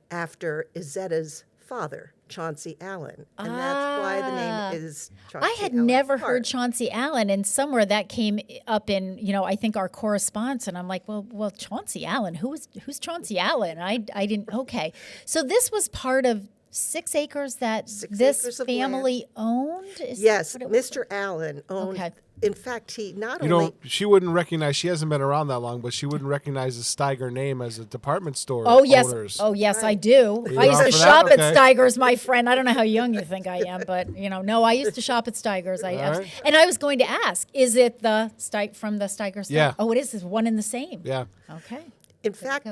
after Izetta's father, Chauncey Allen, and that's why the name is Chauncey I had Allen never Park. heard Chauncey Allen, and somewhere that came up in, you know, I think our correspondence, and I'm like, well, Chauncey Allen, who's Chauncey Allen? I didn't. Okay, so this was part of 6 acres that this family owned. Yes, Mr. Allen owned. Okay. In fact, he not You only know, she wouldn't recognize, she hasn't been around that long, but she wouldn't recognize the Steiger name as a department store owners. Oh, yes, I do. You I used are to for shop that? at Okay. Steiger's, my friend. I don't know how young you think I am, but, you know, no, I used to shop at Steiger's. right. And I was going to ask, is it the from the Steiger's? Yeah. Oh, it is. It's one and the same. Yeah. Okay. In fact,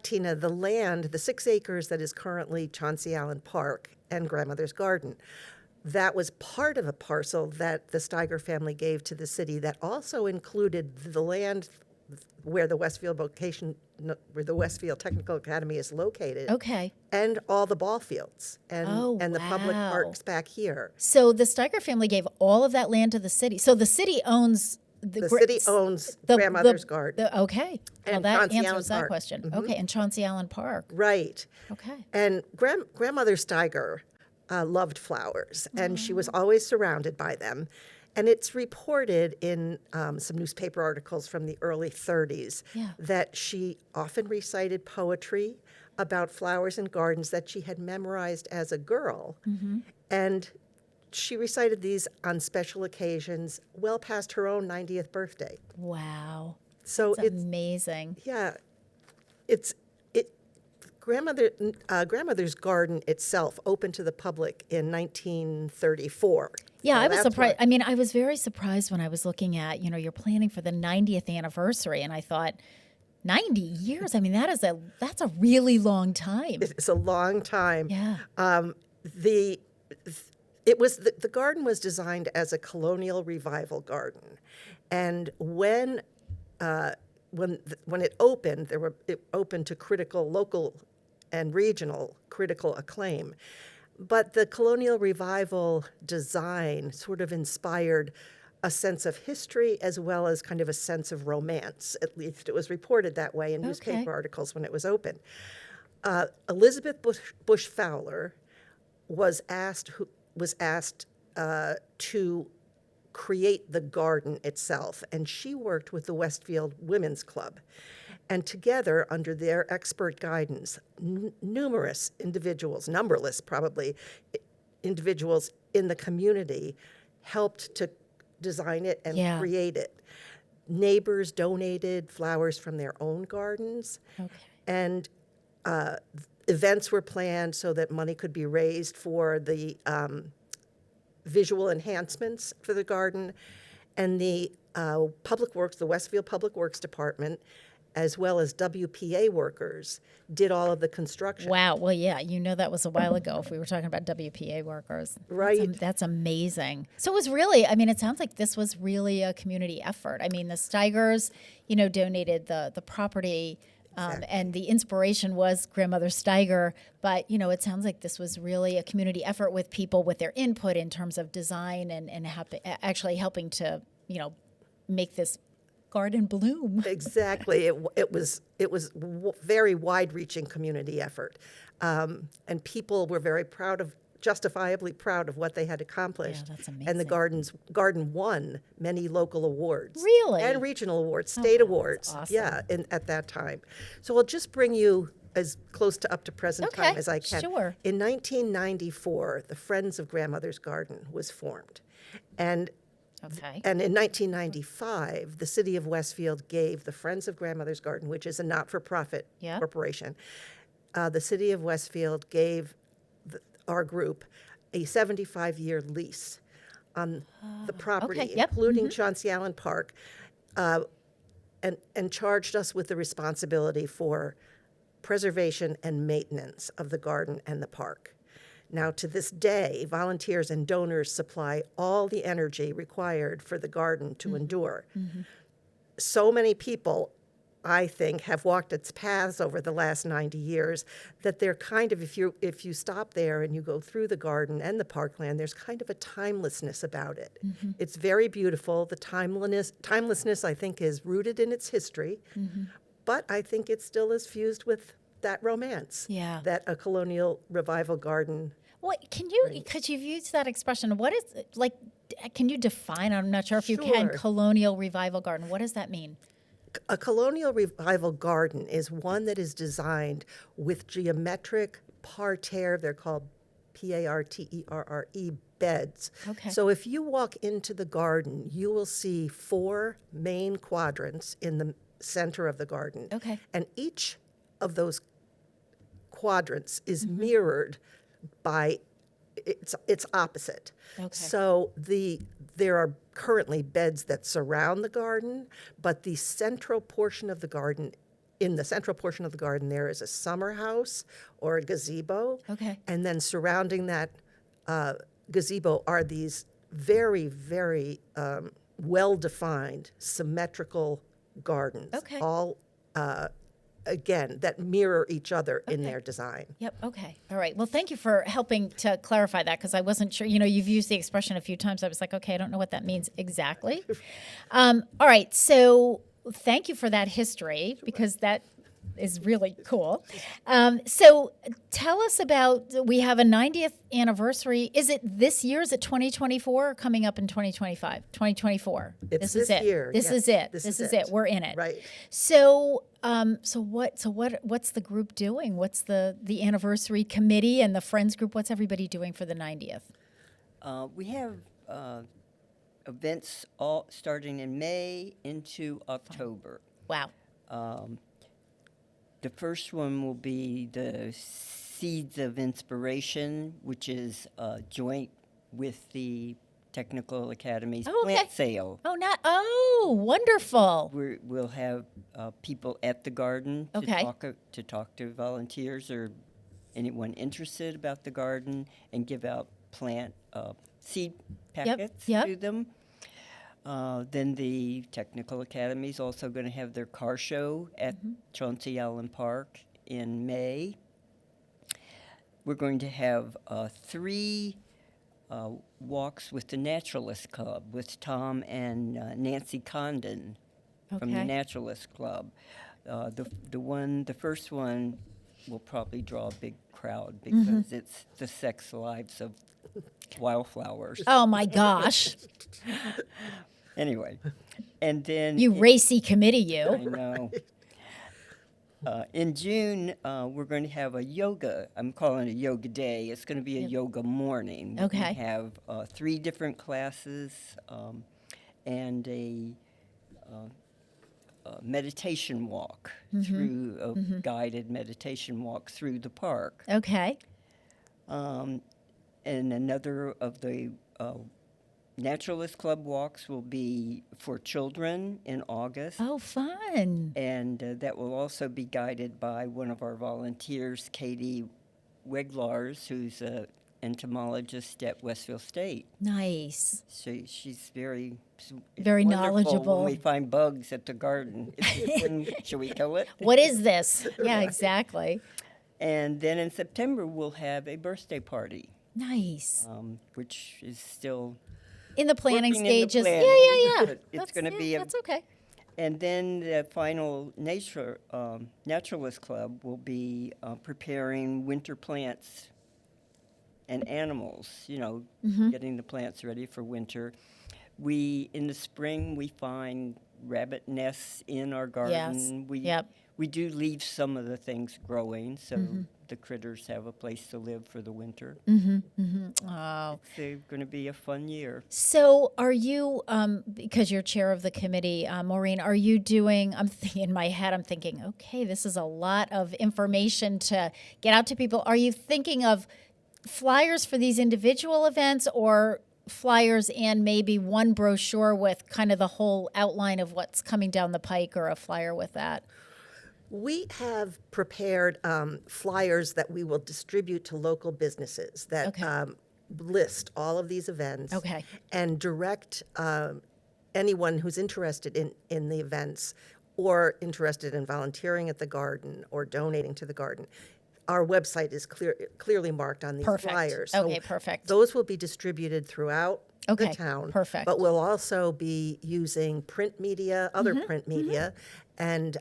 Tina, the land, the 6 acres that is currently Chauncey Allen Park and Grandmother's Garden, that was part of a parcel that the Steiger family gave to the city that also included the land where the Westfield Technical Academy is located. Okay. And all the ball fields and the public wow. parks back here. So the Steiger family gave all of that land to the city. So the city owns The city owns Grandmother's Garden. Okay. Well, And that Chauncey answers Allen that Park. question. Mhm. Okay, and Chauncey Allen Park. Right. Okay. And Grandmother Steiger loved flowers, and she was always surrounded by them. And it's reported in some newspaper articles from the early 30s that she often recited poetry about flowers and gardens that she had memorized as a girl. Mm-hmm. And she recited these on special occasions well past her own 90th birthday. Wow. So That's amazing. Yeah. Grandmother's Garden itself opened to the public in 1934. Yeah, So I was that's surprised. what- I mean, I was very surprised when I was looking at, you're planning for the 90th anniversary, and I thought, 90 years? I mean, that's a really long time. It's a long time. Yeah. The garden was designed as a colonial revival garden, and when it opened, it opened to critical local and regional critical acclaim. But the colonial revival design sort of inspired a sense of history as well as kind of a sense of romance. At least it was reported that way in newspaper articles when it was opened. Elizabeth Bush Fowler was asked to create the garden itself, and she worked with the Westfield Women's Club. And together, under their expert guidance, numerous individuals, numberless probably, individuals in the community helped to design it and create it. Neighbors donated flowers from their own gardens. And events were planned so that money could be raised for the visual enhancements for the garden. And the Public Works, the Westfield Public Works Department, as well as WPA workers, did all of the construction. Wow. Well, yeah, that was a while ago if we were talking about WPA workers. Right. That's amazing. So it was really, it sounds like this was really a community effort. I mean, the Steigers, donated the property, and the inspiration was Grandmother Steiger. But, it sounds like this was really a community effort with people with their input in terms of design and actually helping to, make this garden bloom. Exactly. It was very wide-reaching community effort, and people were very justifiably proud of what they had accomplished. Yeah, that's amazing. And the garden won many local awards, really, and regional awards, state awards. Awesome. Yeah, at that time. So I'll just bring you as close to up to present time as I can. Sure. In 1994, the Friends of Grandmother's Garden was formed, and in 1995, the city of Westfield gave the Friends of Grandmother's Garden, which is a not-for-profit corporation, the city of Westfield gave our group a 75-year lease on the property, including Chauncey Allen Park, and charged us with the responsibility for preservation and maintenance of the garden and the park. Now, to this day, volunteers and donors supply all the energy required for the garden to endure. So many people, I think, have walked its paths over the last 90 years that they're kind of, if you stop there and you go through the garden and the parkland, there's kind of a timelessness about it. It's very beautiful. The timelessness, I think, is rooted in its history, but I think it still is fused with that romance that a colonial revival garden. Well, because you've used that expression, what is, can you define, I'm not sure if you can, colonial revival garden? What does that mean? A colonial revival garden is one that is designed with geometric parterre, they're called Parterre beds. So if you walk into the garden, you will see 4 main quadrants in the center of the garden. And each of those quadrants is mirrored by its opposite. So there are currently beds that surround the garden, but the central portion of the garden, there is a summer house or a gazebo. And then surrounding that gazebo are these very, very well-defined, symmetrical gardens, all again, that mirror each other in their design. Okay. All right. Well, thank you for helping to clarify that, because I wasn't sure. You've used the expression a few times. I was like, okay, I don't know what that means exactly. All right. So thank you for that history, because that is really cool. So tell us about, we have a 90th anniversary. Is it this year? Is it 2024 or coming up in 2025? 2024. This is it. Year. This is it. This is it. We're in it. Right. So what's the group doing? What's the anniversary committee and the Friends group? What's everybody doing for the 90th? We have events all starting in May into October. Wow. The first one will be the Seeds of Inspiration, which is joint with the Technical Academy's plant sale. Wonderful. We'll have people at the garden to talk to volunteers or anyone interested about the garden and give out plant seed packets to them. Then the Technical Academy is also going to have their car show at Chauncey Allen Park in May. We're going to have 3 walks with the Naturalist Club with Tom and Nancy Condon from the Naturalist Club. The first one will probably draw a big crowd because it's the sex lives of wildflowers. Oh my gosh. Anyway, and then you racy committee, you. I know. In June, we're going to have a yoga. I'm calling it a yoga day. It's going to be a yoga morning. Okay. We have 3 different classes and a meditation walk through a guided meditation walk through the park. Okay. And another of the Naturalist Club walks will be for children in August. Oh, fun. And that will also be guided by one of our volunteers, Katie Weglars, who's an entomologist at Westfield State. Nice. She's very Very wonderful knowledgeable. when we find bugs at the garden. Should we kill it? What is this? Yeah, exactly. And then in September, we'll have a birthday party. Nice. Which is still in the planning working in the stages. planning, Yeah. but it's going to be that's okay. And then the final Naturalist Club will be preparing winter plants and animals, getting the plants ready for winter. In the spring, we find rabbit nests in our garden. Yes. We do leave some of the things growing, so the critters have a place to live for the winter. Oh. It's going to be a fun year. So are you, because you're chair of the committee, Maureen, are you doing, I'm thinking in my head, I'm thinking, okay, this is a lot of information to get out to people. Are you thinking of flyers for these individual events or flyers and maybe one brochure with kind of the whole outline of what's coming down the pike or a flyer with that? We have prepared flyers that we will distribute to local businesses that list all of these events and direct anyone who's interested in the events or interested in volunteering at the garden or donating to the garden. Our website is clearly marked on these flyers. Okay, perfect. Those will be distributed throughout the town. Perfect. But we'll also be using print media, other print media, and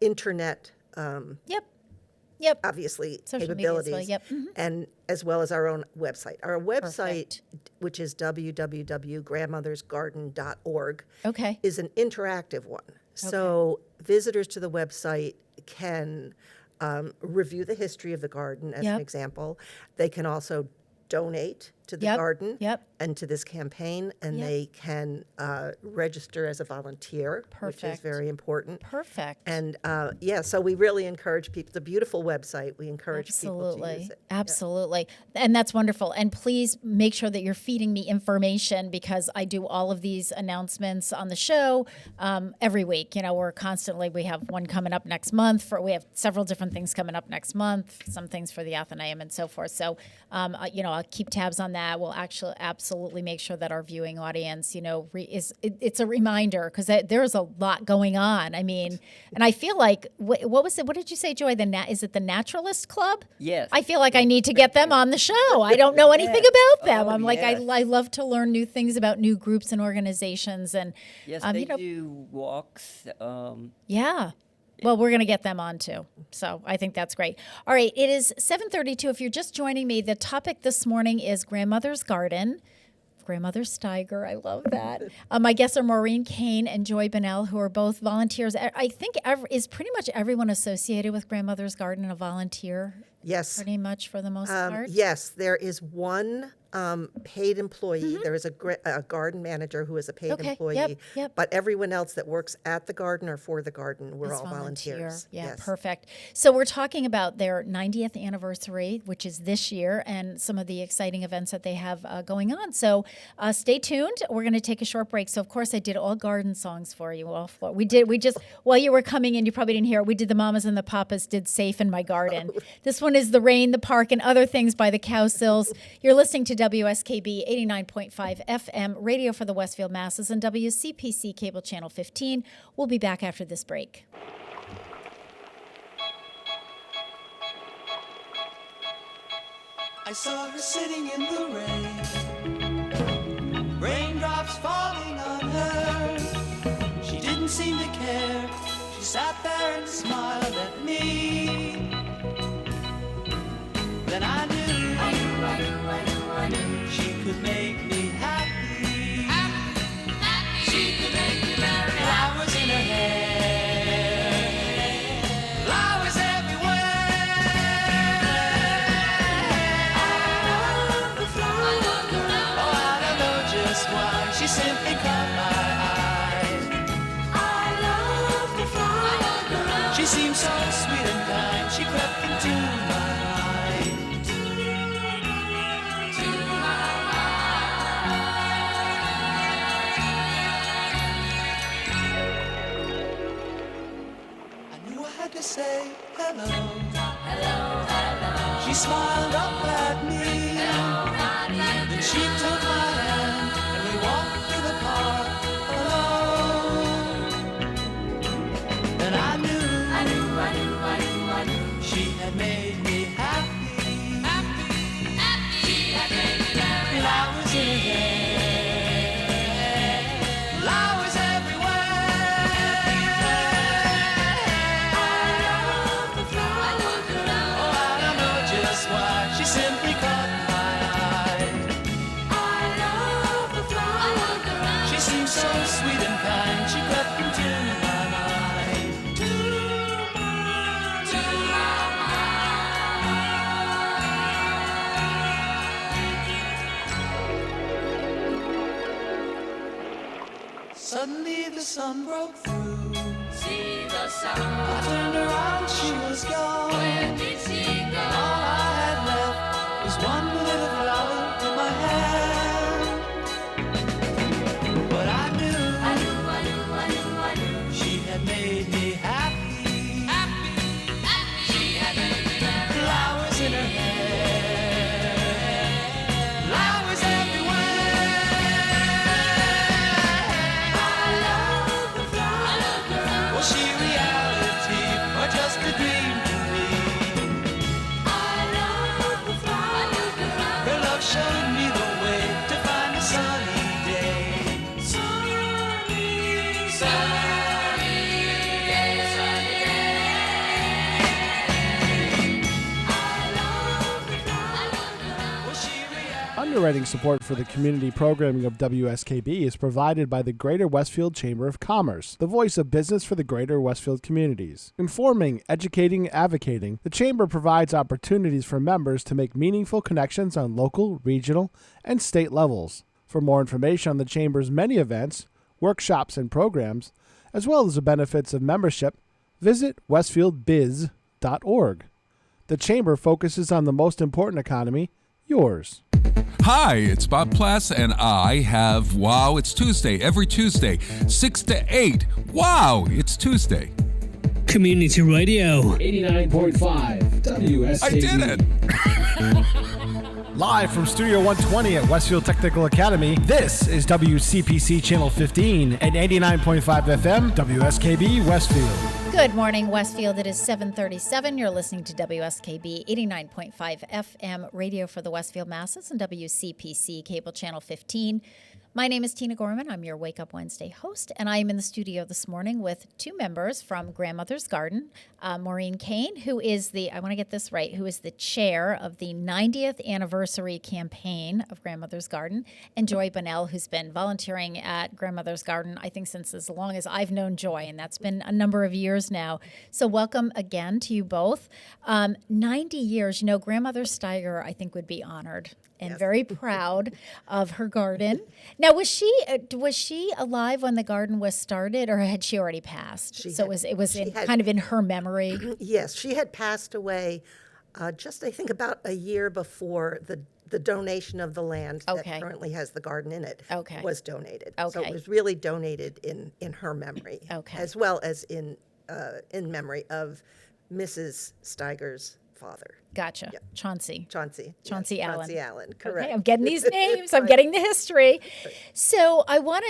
internet, obviously, social capabilities, media as well. and as well as our own website. Our website, which is www.grandmothersgarden.org, is an interactive one. So visitors to the website can review the history of the garden, as an example. They can also donate to the garden and to this campaign, and they can register as a volunteer, which is very important. Perfect. And so we really encourage people. It's a beautiful website. We encourage people to use it. Absolutely. And that's wonderful. And please make sure that you're feeding me information because I do all of these announcements on the show every week. We're constantly, we have one coming up next month. We have several different things coming up next month, some things for the Athenaeum and so forth. So, I'll keep tabs on that. We'll actually absolutely make sure that our viewing audience, it's a reminder because there's a lot going on. I mean, and I feel like, what was it? What did you say, Joy? Is it the Naturalist Club? Yes. I feel like I need to get them on the show. I don't know anything about them. I'm like, I love to learn new things about new groups and organizations. And yes, they do walks. Well, we're going to get them on too. So I think that's great. All right. It is 7:32. If you're just joining me, the topic this morning is Grandmother's Garden. Grandmother Steiger. I love that. My guests are Maureen Kane and Joy Bonnell, who are both volunteers. I think is pretty much everyone associated with Grandmother's Garden a volunteer? Yes. Pretty much for the most part? Yes. There is one paid employee. There is a garden manager who is a paid employee. But everyone else that works at the garden or for the garden, we're all volunteers. Yeah, Yes. perfect. So we're talking about their 90th anniversary, which is this year, and some of the exciting events that they have going on. So stay tuned. We're going to take a short break. So of course I did all garden songs for you. We just while you were coming in, you probably didn't hear it. We did the Mamas and the Papas did Safe in My Garden. This one is The Rain, the Park, and Other Things by the Cowsills. You're listening to WSKB 89.5 FM, radio for the Westfield Masses, and WCPC Cable Channel 15. We'll be back after this break. I saw her sitting in the rain, raindrops falling on her. She didn't seem to care. She sat there and smiled at me. Then I knew she could make me happy. She could make me marry. Flowers in her hair, flowers everywhere. I love the flower girl. Oh, I don't know just why. She simply caught my eye. I love the flower girl. She seemed so sweet and kind. She crept into my say hello, hello, hello. She smiled up at me. Hello, then she took my hand and we walked through the park alone. Then I knew she had made me happy. She had made me happy. Flowers in her hair, flowers she simply caught my eye. I love the flower girl. She seemed so sweet and kind. She crept into my mind. Suddenly the sun broke through. See the sun. I turned around, she was gone. Where did she go? All I had left was one little flower in my hand. But I knew she had made me happy. She had made me happy. Flowers in her hair, flowers everywhere. I love the flower girl. Was she reality or just a dream to me? I love the flower girl. Her love showed me the way to find a sunny day. Sunny day, sunny day. I love the flower girl. Was she reality? Underwriting support for the community programming of WSKB is provided by the Greater Westfield Chamber of Commerce, the voice of business for the Greater Westfield communities. Informing, educating, advocating, the Chamber provides opportunities for members to make meaningful connections on local, regional, and state levels. For more information on the Chamber's many events, workshops, and programs, as well as the benefits of membership, visit westfieldbiz.org. The Chamber focuses on the most important economy, yours. Hi, it's Bob Plass, and I have Wow, It's Tuesday, every Tuesday, 6 to 8. Wow, it's Tuesday. Community Radio 89.5 WSKB. I did it! Live from Studio 120 at Westfield Technical Academy, this is WCPC Channel 15 and 89.5 FM, WSKB Westfield. Good morning, Westfield. It is 7:37. You're listening to WSKB 89.5 FM, radio for the Westfield Masses, and WCPC Cable Channel 15. My name is Tina Gorman. I'm your Wake Up Wednesday host, and I am in the studio this morning with two members from Grandmother's Garden. Maureen Kane, who is I want to get this right, who is the chair of the 90th anniversary campaign of Grandmother's Garden, and Joy Bunnell, who's been volunteering at Grandmother's Garden, I think since as long as I've known Joy, and that's been a number of years now. So welcome again to you both. 90 years, Grandmother Steiger, I think, would be honored. and very proud of her garden. Now, was she alive when the garden was started, or had she already passed? It was kind of in her memory. Yes, she had passed away just, I think, about a year before the donation of the land that currently has the garden in it was donated. So it was really donated in her memory, as well as in memory of Mrs. Steiger's father. Gotcha. Yep. Chauncey Allen. Chauncey Allen, correct. Okay, I'm getting these names. I'm getting the history. So I would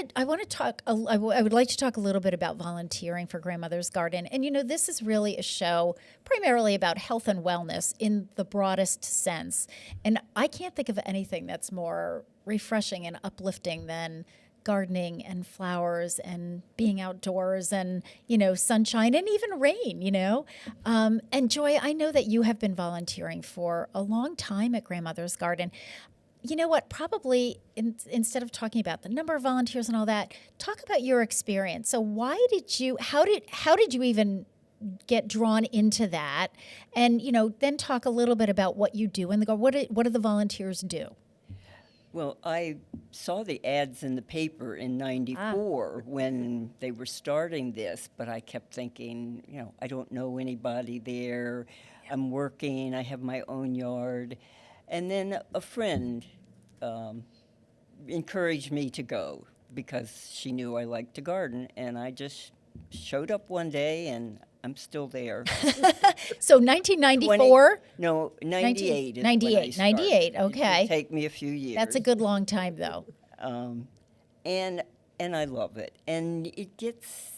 like to talk a little bit about volunteering for Grandmother's Garden. And this is really a show primarily about health and wellness in the broadest sense. And I can't think of anything that's more refreshing and uplifting than gardening and flowers and being outdoors and, sunshine and even rain, And Joy, I know that you have been volunteering for a long time at Grandmother's Garden. You know what? Probably instead of talking about the number of volunteers and all that, talk about your experience. So how did you even get drawn into that? And, then talk a little bit about what you do in the garden. What do the volunteers do? Well, I saw the ads in the paper in '94 when they were starting this, but I kept thinking, I don't know anybody there. I'm working, I have my own yard. And then a friend encouraged me to go because she knew I liked to garden, and I just showed up one day and I'm still there. So 1994? No, 98. 98, okay. It'll take me a few years. That's a good long time, though. And I love it. And it gets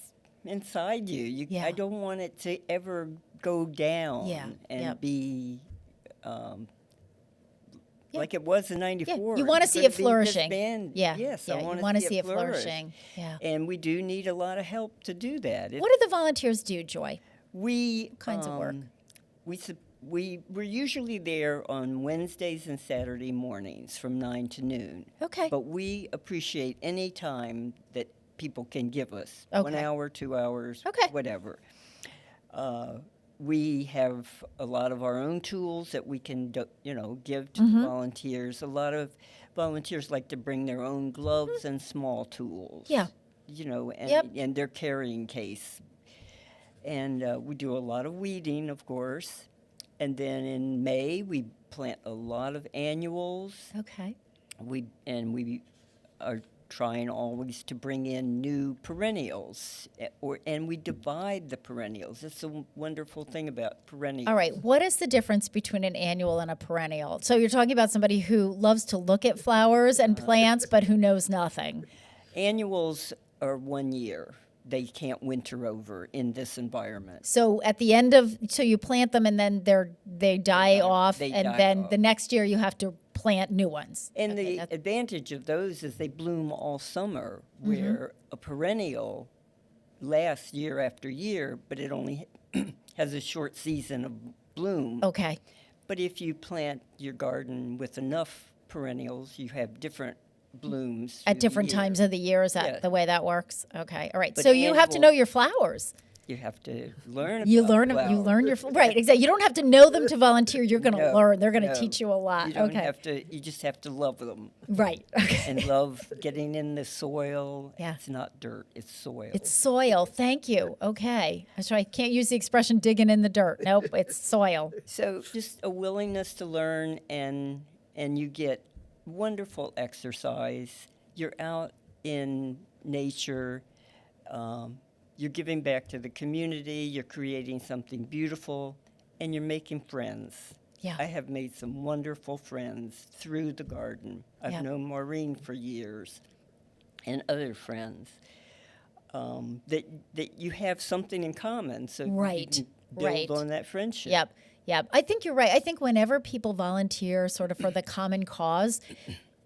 inside you. I don't want it to ever go down and be like it was in '94. You want to see it flourishing. Yes, I want to see it flourishing. Yeah. And we do need a lot of help to do that. What do the volunteers do, Joy? What kinds of work? We're usually there on Wednesdays and Saturday mornings from 9 to noon. Okay. But we appreciate any time that people can give us. Okay. 1 hour, 2 hours, okay. Whatever. We have a lot of our own tools that we can, give to the volunteers. A lot of volunteers like to bring their own gloves and small tools. Yeah. And their carrying case. And we do a lot of weeding, of course. And then in May, we plant a lot of annuals. Okay. We are trying always to bring in new perennials, and we divide the perennials. That's a wonderful thing about perennials. All right, what is the difference between an annual and a perennial? So you're talking about somebody who loves to look at flowers and plants, but who knows nothing. Annuals are 1 year. They can't winter over in this environment. So at the end so you plant them and then they die off, the next year you have to plant new ones. And the advantage of those is they bloom all summer, where a perennial lasts year after year, but it only has a short season of bloom. Okay. But if you plant your garden with enough perennials, you have different blooms at different times of the year. Is that the way that works? Okay. All right. But so you have to know your flowers. You have to learn. You learn your right. Exactly. You don't have to know them to volunteer. You're going to learn. They're going to teach you a lot. You don't have to. You just have to love them. Right. Okay. And love getting in the soil. Yeah. It's not dirt. It's soil. It's soil. Thank you. Okay. So I can't use the expression digging in the dirt. Nope. It's soil. So just a willingness to learn, and you get wonderful exercise. You're out in nature. You're giving back to the community. You're creating something beautiful, and you're making friends. Yeah. I have made some wonderful friends through the garden. I've known Maureen for years, and other friends. That you have something in common, so you can build on that friendship. Yep. I think you're right. I think whenever people volunteer sort of for the common cause,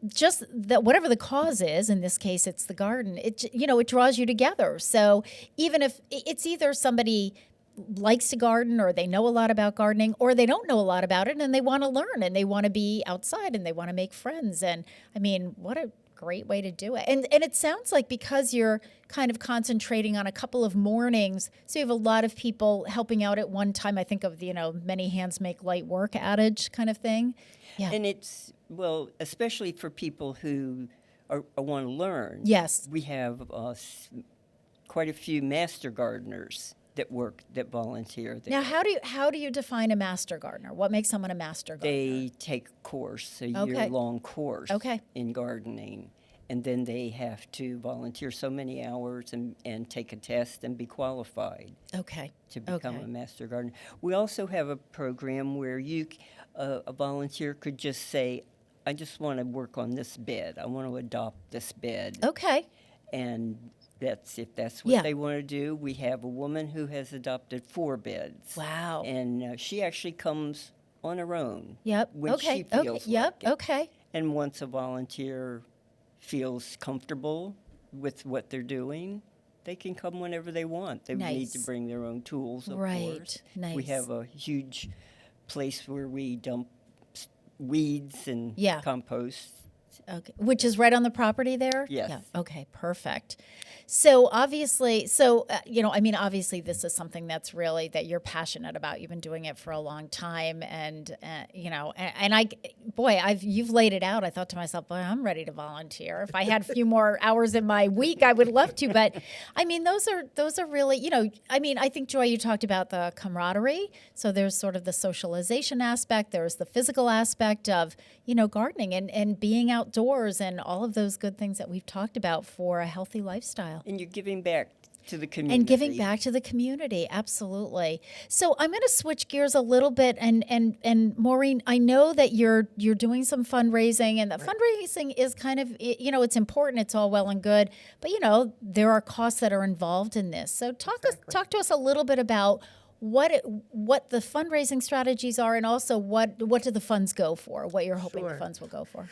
just that whatever the cause is, in this case it's the garden, it draws you together. So even if it's either somebody likes to garden, or they know a lot about gardening, or they don't know a lot about it and they want to learn and they want to be outside and they want to make friends. And I mean, what a great way to do it. And it sounds like because you're kind of concentrating on a couple of mornings, so you have a lot of people helping out at one time. I think of the, many hands make light work adage kind of thing. Yeah. And it's, well, especially for people who want to learn. Yes. We have quite a few master gardeners that volunteer there. Now, how do you define a master gardener? What makes someone a master gardener? They take a course, a year-long course in gardening, and then they have to volunteer so many hours and take a test and be qualified. To become a master gardener. We also have a program where a volunteer could just say, I just want to work on this bed. I want to adopt this bed. And if that's what they want to do. We have a woman who has adopted 4 beds. Wow. And she actually comes on her own. Yep. When she feels like it. And once a volunteer feels comfortable with what they're doing, they can come whenever they want. They need to bring their own tools, of course. Nice. We have a huge place where we dump weeds and compost. Okay, which is right on the property there? Yes. Yeah. Okay, perfect. So obviously, obviously this is something that's really, that you're passionate about. You've been doing it for a long time, and you've laid it out. I thought to myself, boy, I'm ready to volunteer. If I had a few more hours in my week, I would love to. But I mean, those are really, I think, Joy, you talked about the camaraderie. So there's sort of the socialization aspect. There's the physical aspect of, gardening and being outdoors and all of those good things that we've talked about for a healthy lifestyle. And you're giving back to the community. And giving back to the community, absolutely. So I'm going to switch gears a little bit, and Maureen, I know that you're doing some fundraising, and the fundraising is kind of, it's important. It's all well and good, but there are costs that are involved in this. So talk to us a little bit about what the fundraising strategies are, and also what do the funds go for? What you're hoping the funds will go for?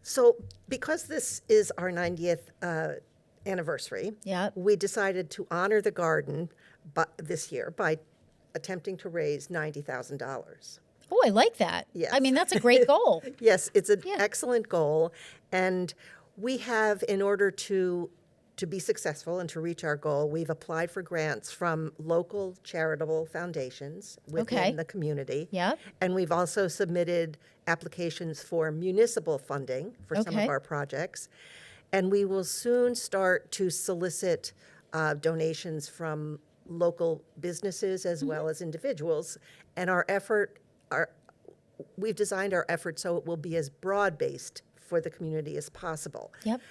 So because this is our 90th anniversary, we decided to honor the garden this year by attempting to raise $90,000. Oh, I like that. Yes. I mean, that's a great goal. Yes, it's an excellent goal. And we have, in order to be successful and to reach our goal, we've applied for grants from local charitable foundations within the community. Yeah. And we've also submitted applications for municipal funding for some of our projects. And we will soon start to solicit donations from local businesses as well as individuals. And we've designed our effort so it will be as broad-based for the community as possible. Yep.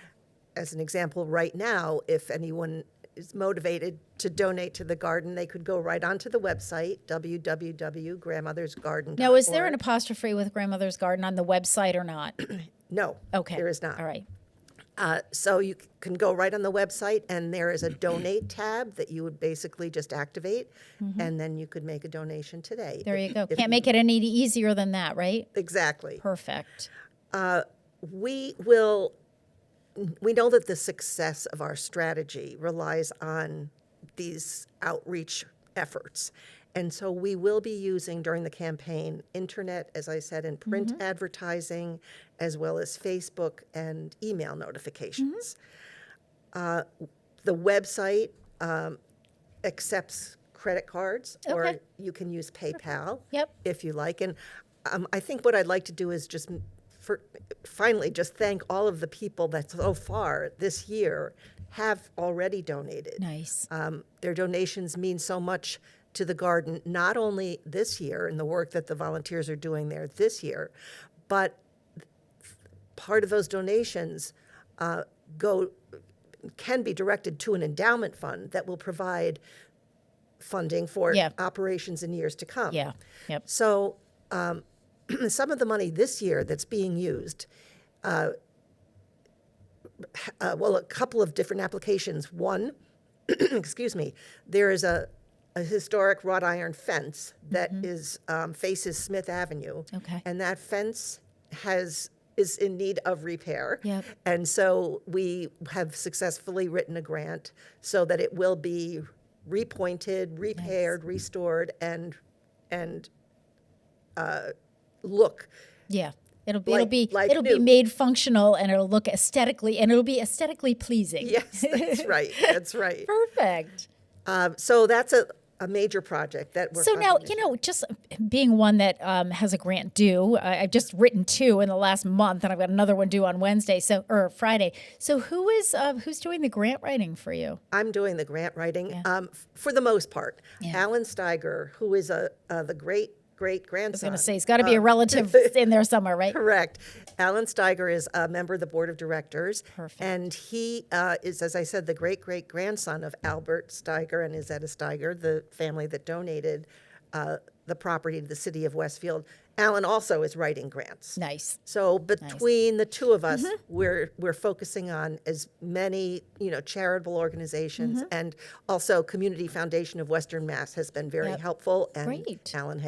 As an example, right now, if anyone is motivated to donate to the garden, they could go right onto the website, www.grandmothersgarden.org. Now, is there an apostrophe with Grandmother's Garden on the website or not? No. Okay. There is not. All right. So you can go right on the website, and there is a donate tab that you would basically just activate, and then you could make a donation today. There you go. Can't make it any easier than that, right? Exactly. Perfect. We know that the success of our strategy relies on these outreach efforts. And so we will be using during the campaign internet, as I said, and print advertising, as well as Facebook and email notifications. The website accepts credit cards, or you can use PayPal if you like. And I think what I'd like to do is finally just thank all of the people that so far this year have already donated. Nice. Their donations mean so much to the garden, not only this year and the work that the volunteers are doing there this year, but part of those donations can be directed to an endowment fund that will provide funding for operations in years to come. Yeah. Yep. So some of the money this year that's being used, a couple of different applications. One, there is a historic wrought iron fence that faces Smith Avenue. Okay. And that fence is in need of repair. Yep. And so we have successfully written a grant so that it will be repointed, repaired, restored, and look It'll Like be new. made functional, and it'll look it'll be aesthetically pleasing. Yes, that's right. That's right. Perfect. So that's a major project that we're. So now, just being one that has a grant due, I've just written 2 in the last month, and I've got another one due on Friday. So who's doing the grant writing for you? I'm doing the grant writing for the most part. Yeah. Alan Steiger, who is the great-grandson. I was going to say, he's got to be a relative in there somewhere, right? Correct. Alan Steiger is a member of the board of directors. Perfect. And he is, as I said, the great-great-grandson of Albert Steiger and Izetta Steiger, the family that donated the property to the city of Westfield. Alan also is writing grants. Nice. So between the two of us, we're focusing on as many charitable organizations, and also Community Foundation of Western Mass has been very helpful, and Great. Alan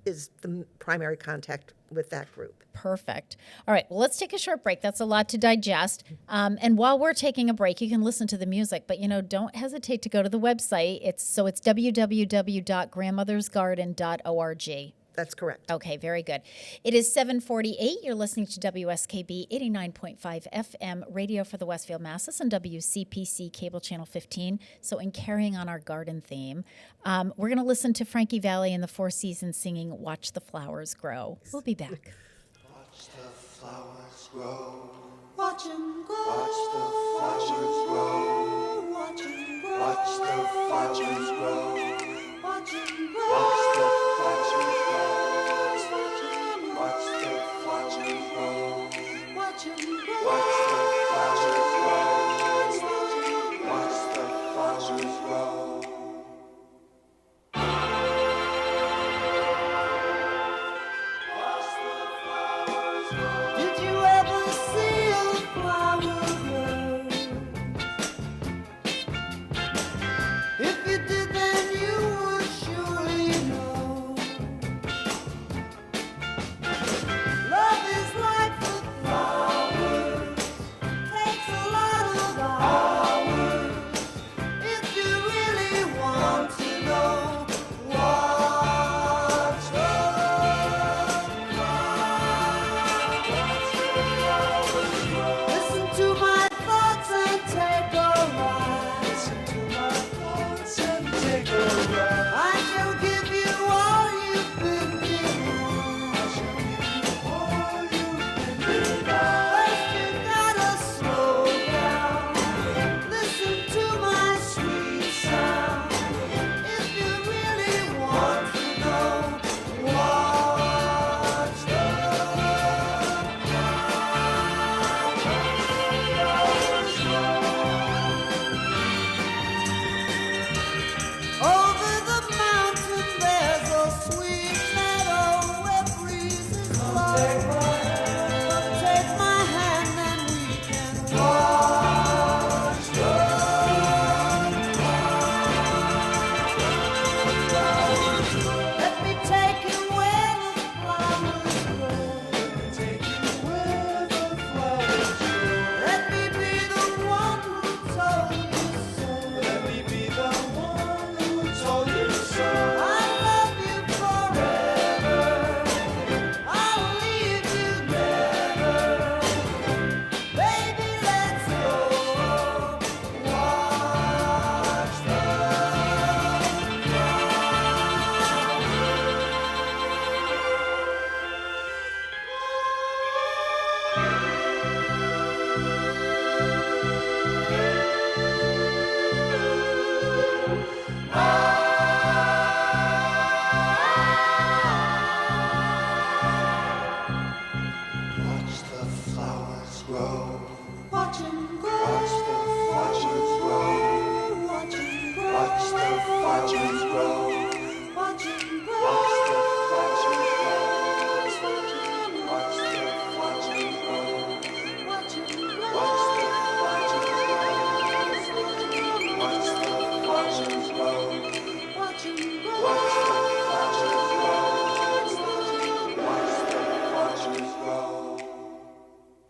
is the primary contact with that group. Perfect. All right, well, let's take a short break. That's a lot to digest. And while we're taking a break, you can listen to the music, but don't hesitate to go to the website. It's www.grandmothersgarden.org. That's correct. Okay, very good. It is 7:48. You're listening to WSKB 89.5 FM radio for the Westfield Masses and WCPC cable channel 15. So in carrying on our garden theme, we're going to listen to Frankie Valli and the Four Seasons singing Watch the Flowers Grow. We'll be back. Watch the flowers grow. Watch them grow. Watch the flowers grow. Watch them grow. Watch the flowers grow. Watch them grow. Watch the flowers grow. Watch the flowers grow. Watch them grow. Watch the flowers grow. Watch the flowers grow. Did you ever see a flower grow? If you did, then you would surely know. Love is like the flowers, takes a lot of hours. If you really want to know, watch the listen to my thoughts and take a ride. Listen to my thoughts and take a ride. I shall give you all you've been denied. I shall give you all you've been denied. First you gotta slow down. Listen to my sweet sound. If you really want to know, watch the over the mountain there's a sweet meadow where breezes blow. Take my hand and we can watch the flowers. Let me take you where the flowers grow. Let me take you where the flowers grow. Let me be the one who told you so. Let me be the one who told you so. I love you forever. I'll leave you never. Baby, let's go. Watch the watch the flowers grow. Watch them grow. Watch the flowers grow. Watch them grow. Watch the flowers grow. Watch them grow. Watch the flowers grow. Watch the flowers grow. Watch them grow. Watch the flowers grow. Watch the flowers grow. Watch them grow. Watch the flowers grow. Watch the flowers grow.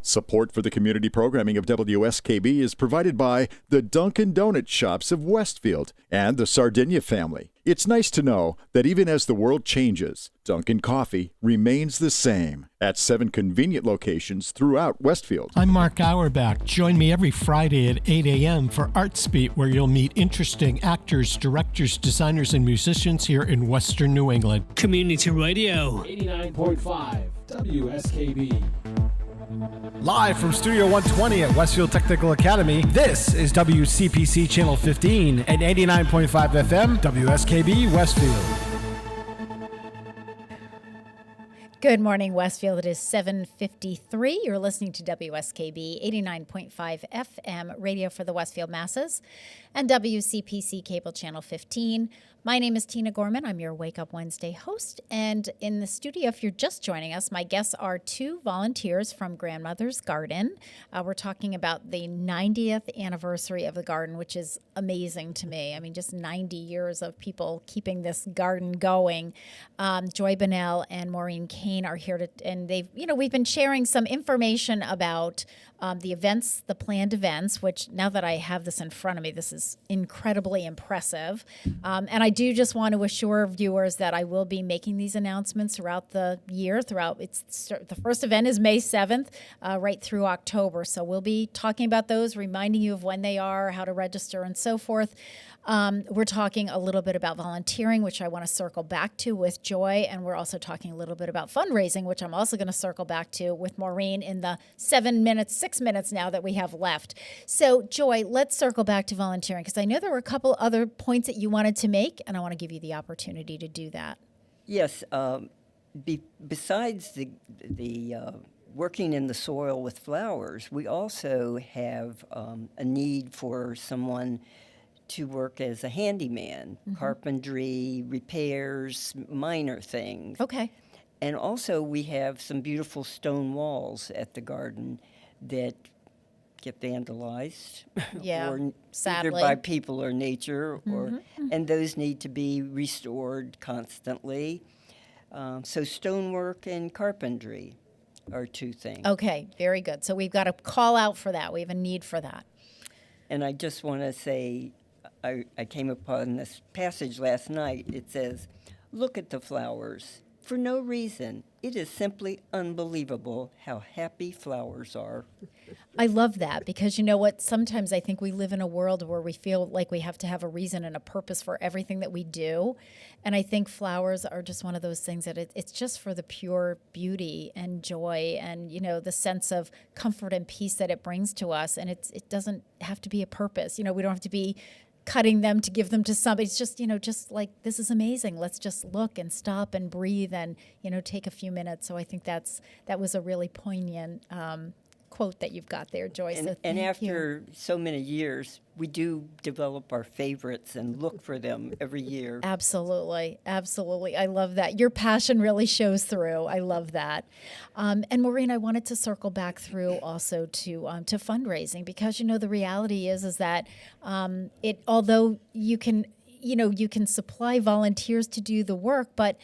Support for the community programming of WSKB is provided by the Dunkin' Donut Shops of Westfield and the Sardinia family. It's nice to know that even as the world changes, Dunkin' Coffee remains the same at 7 convenient locations throughout Westfield. I'm Mark Auerbach. Join me every Friday at 8 a.m. for Arts Beat, where you'll meet interesting actors, directors, designers, and musicians here in Western New England. Community Radio. 89.5 WSKB. Live from Studio 120 at Westfield Technical Academy, this is WCPC Channel 15 and 89.5 FM, WSKB Westfield. Good morning, Westfield. It is 7:53. You're listening to WSKB 89.5 FM radio for the Westfield masses and WCPC Cable Channel 15. My name is Tina Gorman. I'm your Wake Up Wednesday host. And in the studio, if you're just joining us, my guests are 2 volunteers from Grandmother's Garden. We're talking about the 90th anniversary of the garden, which is amazing to me. I mean, just 90 years of people keeping this garden going. Joy Bonnell and Maureen Kane are here and we've been sharing some information about the events, the planned events, which now that I have this in front of me, this is incredibly impressive. And I do just want to assure viewers that I will be making these announcements throughout the year. The first event is May 7th, right through October. So we'll be talking about those, reminding you of when they are, how to register, and so forth. We're talking a little bit about volunteering, which I want to circle back to with Joy, and we're also talking a little bit about fundraising, which I'm also going to circle back to with Maureen in the 6 minutes now that we have left. So, Joy, let's circle back to volunteering, because I know there were a couple other points that you wanted to make, and I want to give you the opportunity to do that. Yes. Besides the working in the soil with flowers, we also have a need for someone to work as a handyman, carpentry, repairs, minor things. Okay. And also we have some beautiful stone walls at the garden that get vandalized, or sadly, either by people or nature, and those need to be restored constantly. So stonework and carpentry are 2 things. Okay, very good. So we've got a call out for that. We have a need for that. And I just want to say, I came upon this passage last night. It says, "Look at the flowers. For no reason. It is simply unbelievable how happy flowers are." I love that, because you know what? Sometimes I think we live in a world where we feel like we have to have a reason and a purpose for everything that we do. And I think flowers are just one of those things that it's just for the pure beauty and joy and, the sense of comfort and peace that it brings to us. And it doesn't have to be a purpose. We don't have to be cutting them to give them to somebody. It's just, just like, this is amazing. Let's just look and stop and breathe and, take a few minutes. So I think that was a really poignant quote that you've got there, Joyce. And after so many years, we do develop our favorites and look for them every year. Absolutely. Absolutely. I love that. Your passion really shows through. I love that. And Maureen, I wanted to circle back through also to fundraising, because, the reality is that although you can supply volunteers to do the work, but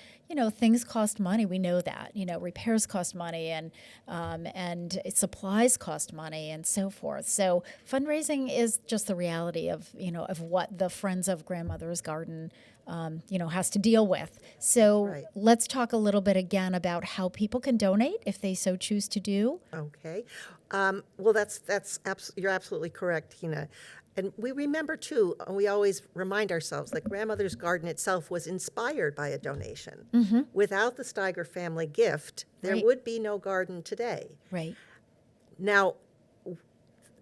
things cost money. We know that. Repairs cost money, and supplies cost money, and so forth. So fundraising is just the reality of what the Friends of Grandmother's Garden has to deal with. So Let's talk a little bit again about how people can donate if they so choose to do. Okay. Well, you're absolutely correct, Tina. And we remember, too, we always remind ourselves that Grandmother's Garden itself was inspired by a donation. Without the Steiger family gift, there would be no garden today. Right. Now,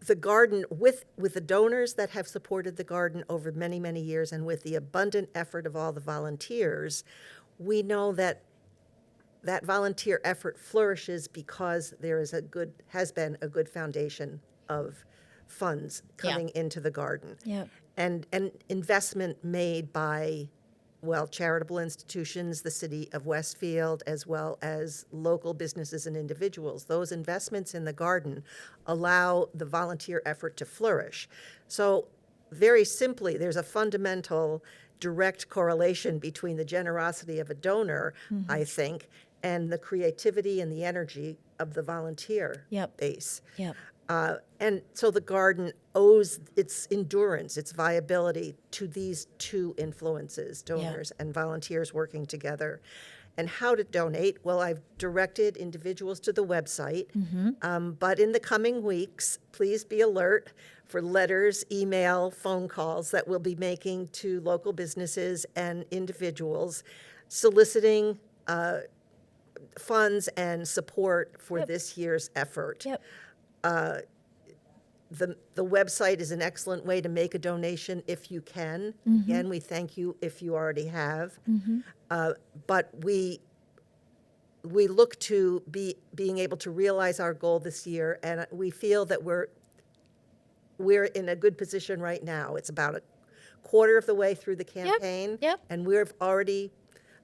the garden, with the donors that have supported the garden over many, many years, and with the abundant effort of all the volunteers, we know that volunteer effort flourishes because there has been a good foundation of funds coming into the garden. Yeah. And investment made by, charitable institutions, the city of Westfield, as well as local businesses and individuals. Those investments in the garden allow the volunteer effort to flourish. So very simply, there's a fundamental direct correlation between the generosity of a donor, I think, and the creativity and the energy of the volunteer base. Yep. And so the garden owes its endurance, its viability to these two influences, donors and volunteers working together. And how to donate? Well, I've directed individuals to the website, but in the coming weeks, please be alert for letters, email, phone calls that we'll be making to local businesses and individuals soliciting funds and support for this year's effort. The website is an excellent way to make a donation if you can. Again, we thank you if you already have. But we look to being able to realize our goal this year, and we feel that we're in a good position right now. It's about a quarter of the way through the campaign, and we've already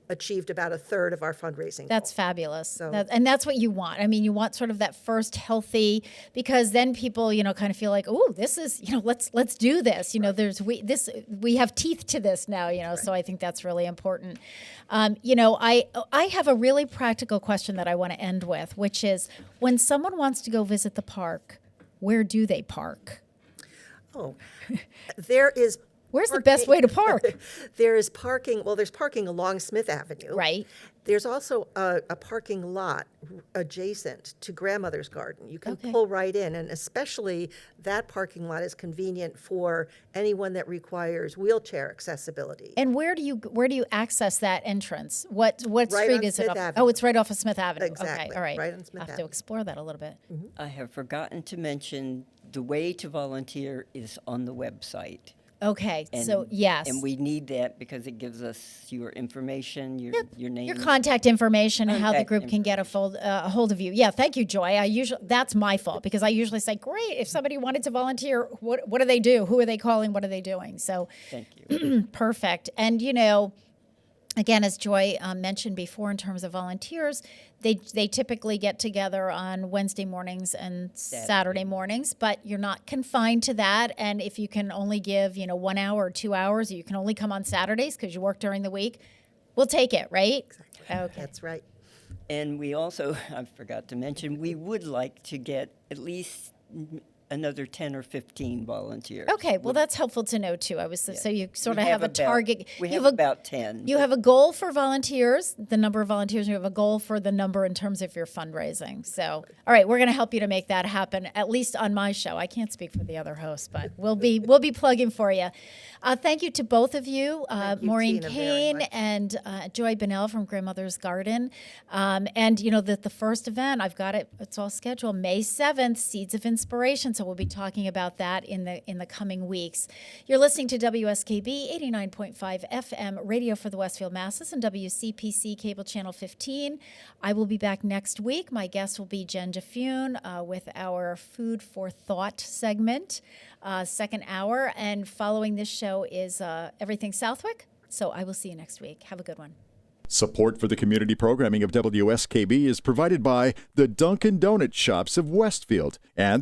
achieved about a third of our fundraising That's goal. fabulous. So- And that's what you want. I mean, you want sort of that first healthy, because then people, kind of feel like, oh, this is, let's do this. We have teeth to this now, so I think that's really important. I have a really practical question that I want to end with, which is when someone wants to go visit the park, where do they park? Oh, there is. Where's the best way to park? There is parking. Well, there's parking along Smith Avenue. Right. There's also a parking lot adjacent to Grandmother's Garden. You can pull right in, and especially that parking lot is convenient for anyone that requires wheelchair accessibility. And where do you access that entrance? What Right street on is it Smith off? Avenue. Oh, it's right off of Smith Avenue. Exactly, Okay, all right. right on Smith I have to Avenue. explore that a little bit. I have forgotten to mention the way to volunteer is on the website. Okay, so yes. And we need that because it gives us your information, your name. Your contact information, how the group can get a hold of you. Yeah, thank you, Joy. That's my fault because I usually say, great, if somebody wanted to volunteer, what do they do? Who are they calling? What are they doing? So thank you. Perfect. And, again, as Joy mentioned before, in terms of volunteers, they typically get together on Wednesday mornings and Saturday mornings, but you're not confined to that. And if you can only give, 1 hour or 2 hours, you can only come on Saturdays because you work during the week, we'll take it, right? Exactly. Okay. That's right. And we also, I forgot to mention, we would like to get at least another 10 or 15 volunteers. Okay, well, that's helpful to know, too. So you sort of have a target. We have about 10. You have a goal for volunteers, the number of volunteers. You have a goal for the number in terms of your fundraising. So, all right, we're going to help you to make that happen, at least on my show. I can't speak for the other hosts, but we'll be plugging for you. Thank you to both of you, Maureen Tina, Kane and Joy Bonnell from Grandmother's Garden. And, the first event, I've got it, it's all scheduled, May 7th, Seeds of Inspiration. So we'll be talking about that in the coming weeks. You're listening to WSKB 89.5 FM radio for the Westfield Masses and WCPC cable channel 15. I will be back next week. My guest will be Jen DeFune with our Food for Thought segment, second hour. And following this show is Everything Southwick. So I will see you next week. Have a good one. Support for the community programming of WSKB is provided by the Dunkin' Donut Shops of Westfield and